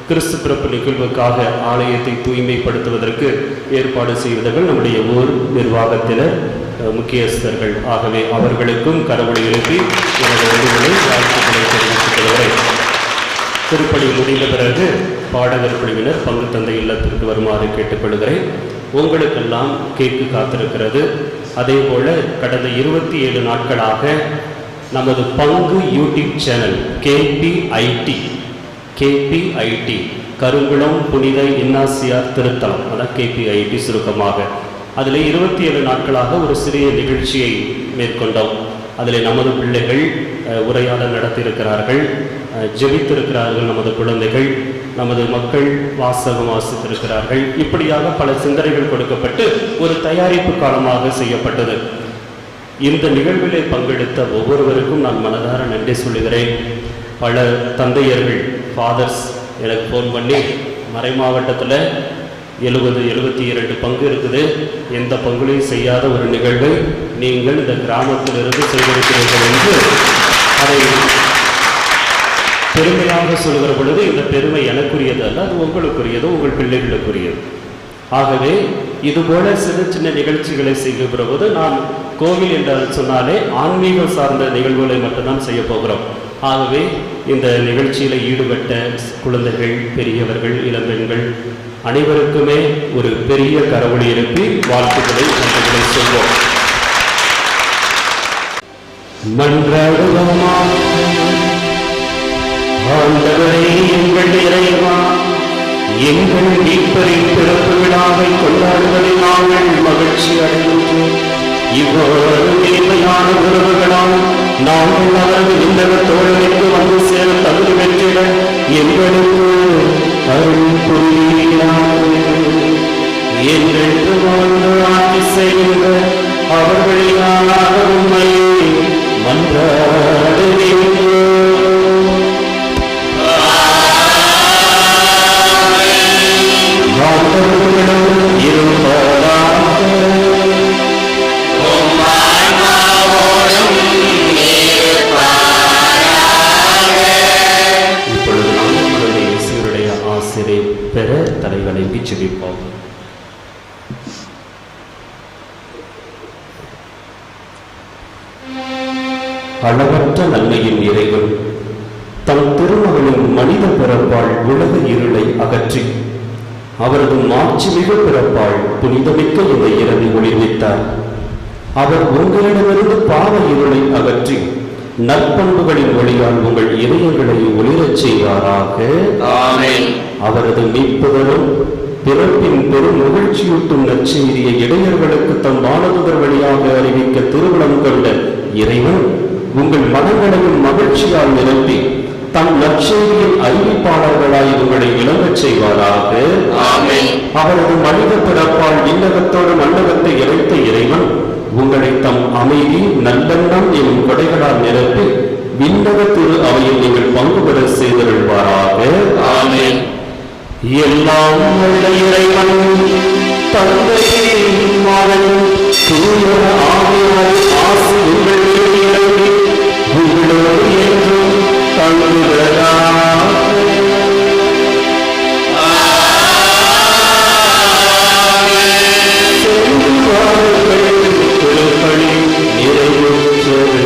கிறிஸ்து பிறப்பு நிகழ்வுக்காக ஆலயத்தை தூய்மைப்படுத்துவதற்கு ஏற்பாடு செய்வதர்கள் நம்முடைய ஊர் நிர்வாகத்தினர், முக்கியஸ்தர்கள். ஆகவே அவர்களுக்கும் கரவொலி எழுப்பி எனது நன்றிகளை வாழ்த்துக்களை தெரிவித்துக் கொள்கிறேன். திருப்பலி முடிந்த பிறகு பாடகர் குழுவினர் பங்கு தந்தை இல்லத்திற்கு வருமாறு கேட்டுக்கொள்கிறேன். உங்களுக்கெல்லாம் கேக்கு காத்திருக்கிறது. அதே போல கடந்த 27 நாட்களாக நமது பங்கு யூடியூப் சேனல் கேபிஐடி கருங்குளம் புனித இன்னாசியார் திருத்தலம், அதான் கேபிஐடி சுருக்கமாக. அதில் 27 நாட்களாக ஒரு சிறிய நிகழ்ச்சியை மேற்கொண்டோம். அதில் நமது பிள்ளைகள் உரையாடல் நடத்தியிருக்கிறார்கள், ஜெபித்திருக்கிறார்கள். நமது குழந்தைகள் நமது மக்கள் வாசகம் வாசித்திருக்கிறார்கள். இப்படியாக பல சிந்தனைகள் கொடுக்கப்பட்டு ஒரு தயாரிப்பு காலமாக செய்யப்பட்டது. இந்த நிகழ்விலே பங்கெடுத்த ஒவ்வொருவருக்கும் நான் மனதார நன்றி சொல்லுகிறேன். பல தந்தையர்கள், ஃபாதர்ஸ் எனக்கு ஃபோன் பண்ணி, மறை மாவட்டத்தில் 70-72 பங்கு இருக்குது, எந்த பங்குலையும் செய்யாத ஒரு நிகழ்வை நீங்கள் இந்த கிராமத்திலிருந்து செய்திருக்கிறீர்கள் என்று அதை பெருமையாக சொல்கிற பொழுது இந்த பெருமை எனக்குரியது அல்ல, அது உங்களுக்குரியது, உங்கள் பிள்ளைகளுக்குரியது. ஆகவே இதுபோல சின்ன சின்ன நிகழ்ச்சிகளை செய்கிற போது நான் கோவில் என்று சொன்னாலே ஆன்மீகம் சார்ந்த நிகழ்வுகளை மட்டும்தான் செய்ய போகிறோம். ஆகவே இந்த நிகழ்ச்சியில் ஈடுபட்ட குழந்தைகள், பெரியவர்கள், இளம்பெண்கள் அனைவருக்குமே ஒரு பெரிய கரவொலி எழுப்பி வாழ்த்துக்களை நன்றிகளை சொல்வோம். மன்றாடுவோமா. ஆண்டவரே, எங்கள் இறைவா, எங்கள் மீட்பரின் பிறப்பு விழாவை கொண்டாடுவதில் நாங்கள் மகிழ்ச்சி அடைகின்றோம். இவ்வாறு இனிமையான உறவுகளால் நாங்கள் அவரது விண்ணக தோழமைக்கு வந்து சேர தகுதி பெற்றிட எங்களுக்கு அருள் புரிகிறார்கள். என்றென்று வாழ்ந்து ஆட்சி செய்கின்ற அவர்களினாக உண்மை மன்றாடுகின்றோம். இப்பொழுது நாம் நம்முடைய இயேசுவுடைய ஆசிரை பெற தலைவணங்கி ஜெபிப்போம். அளவற்ற நன்மையின் இறைவன் தம் திருமகனின் மனித பிறப்பால் உலக இருளை அகற்றி அவரது மாட்சிமிகு பிறப்பால் புனிதமிக்க இந்த இரவை ஒளிர்வித்தார். அவர் உங்களிடமிருந்து பாவ இருளை அகற்றி நற்பண்புகளின் ஒளியால் உங்கள் இதயங்களை ஒளிரச் செய்வாராக. ஆமென். அவரது மீட்புகளும் பிறப்பின் பெரும் மகிழ்ச்சியூட்டும் நற்செய்தியை இடையர்களுக்கு தம் வானதுதர் வழியாக அறிவிக்க திருவுளம் கொண்ட இறைவன் உங்கள் மனங்களையும் மகிழ்ச்சியால் நிரப்பி தம் நற்செய்தியின் அறிவிப்பாளர்களாய் உங்களை விளங்கச் செய்வாராக. ஆமென். அவரது மனித பிறப்பால் விண்ணகத்தோடு மண்ணகத்தை இறைத்த இறைவன் உங்களை தம் அமைதி, நல்லெண்ணம் எனும் கொடைகளால் நிரப்பி விண்ணக திரு அவையில் நீங்கள் பங்கு பெற செய்தருள்வாராக. ஆமென். எல்லாம் உள்ள இறைவன் தந்தை, மகன், தூய ஆவியாரின் ஆசி உங்கள் மீது இறங்கி உங்களோடு என்றும் தங்குவதாக. திருப்பணி நிறைவுற்றது.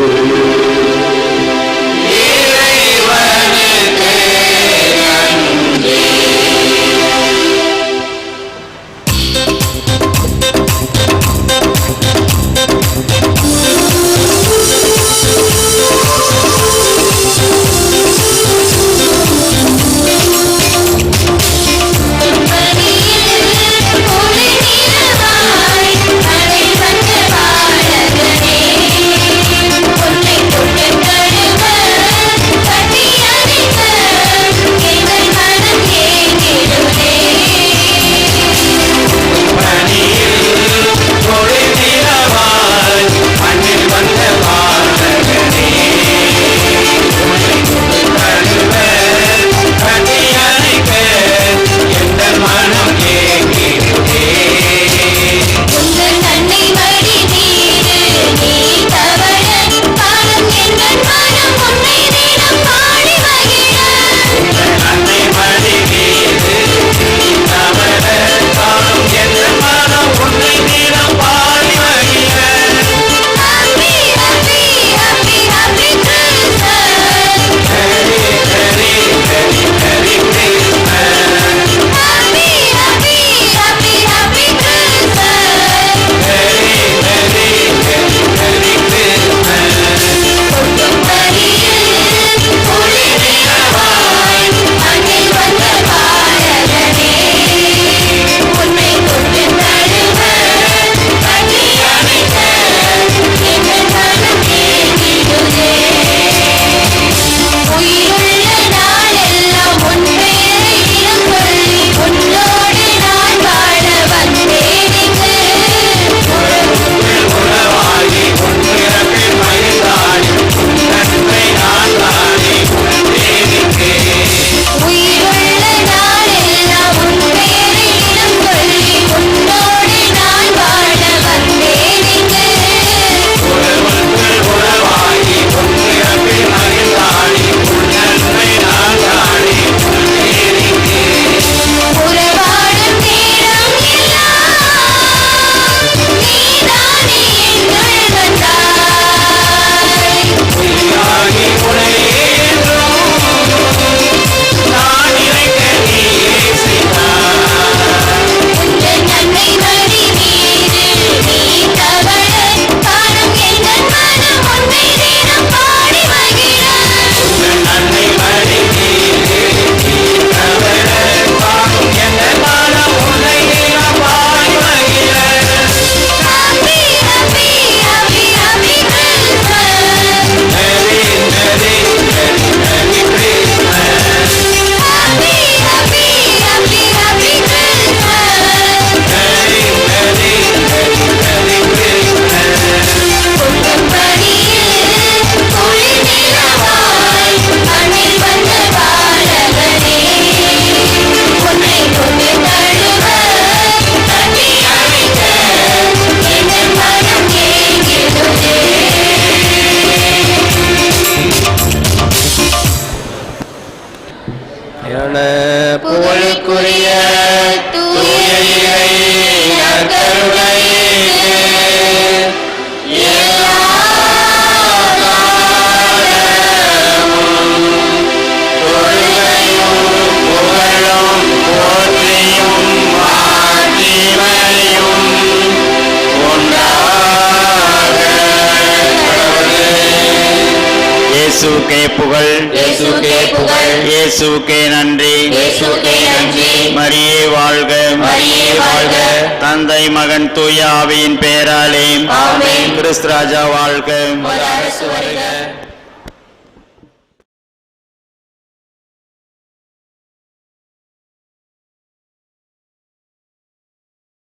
இயேசுவுக்கே நன்றி. இயேசுவுக்கே நன்றி. மரியே வாழ்க. மரியே வாழ்க. தந்தை மகன் தூய ஆவியின் பெயராலே ஆமென். கிறிஸ்து ராஜா வாழ்க. உமது அரசு வருக.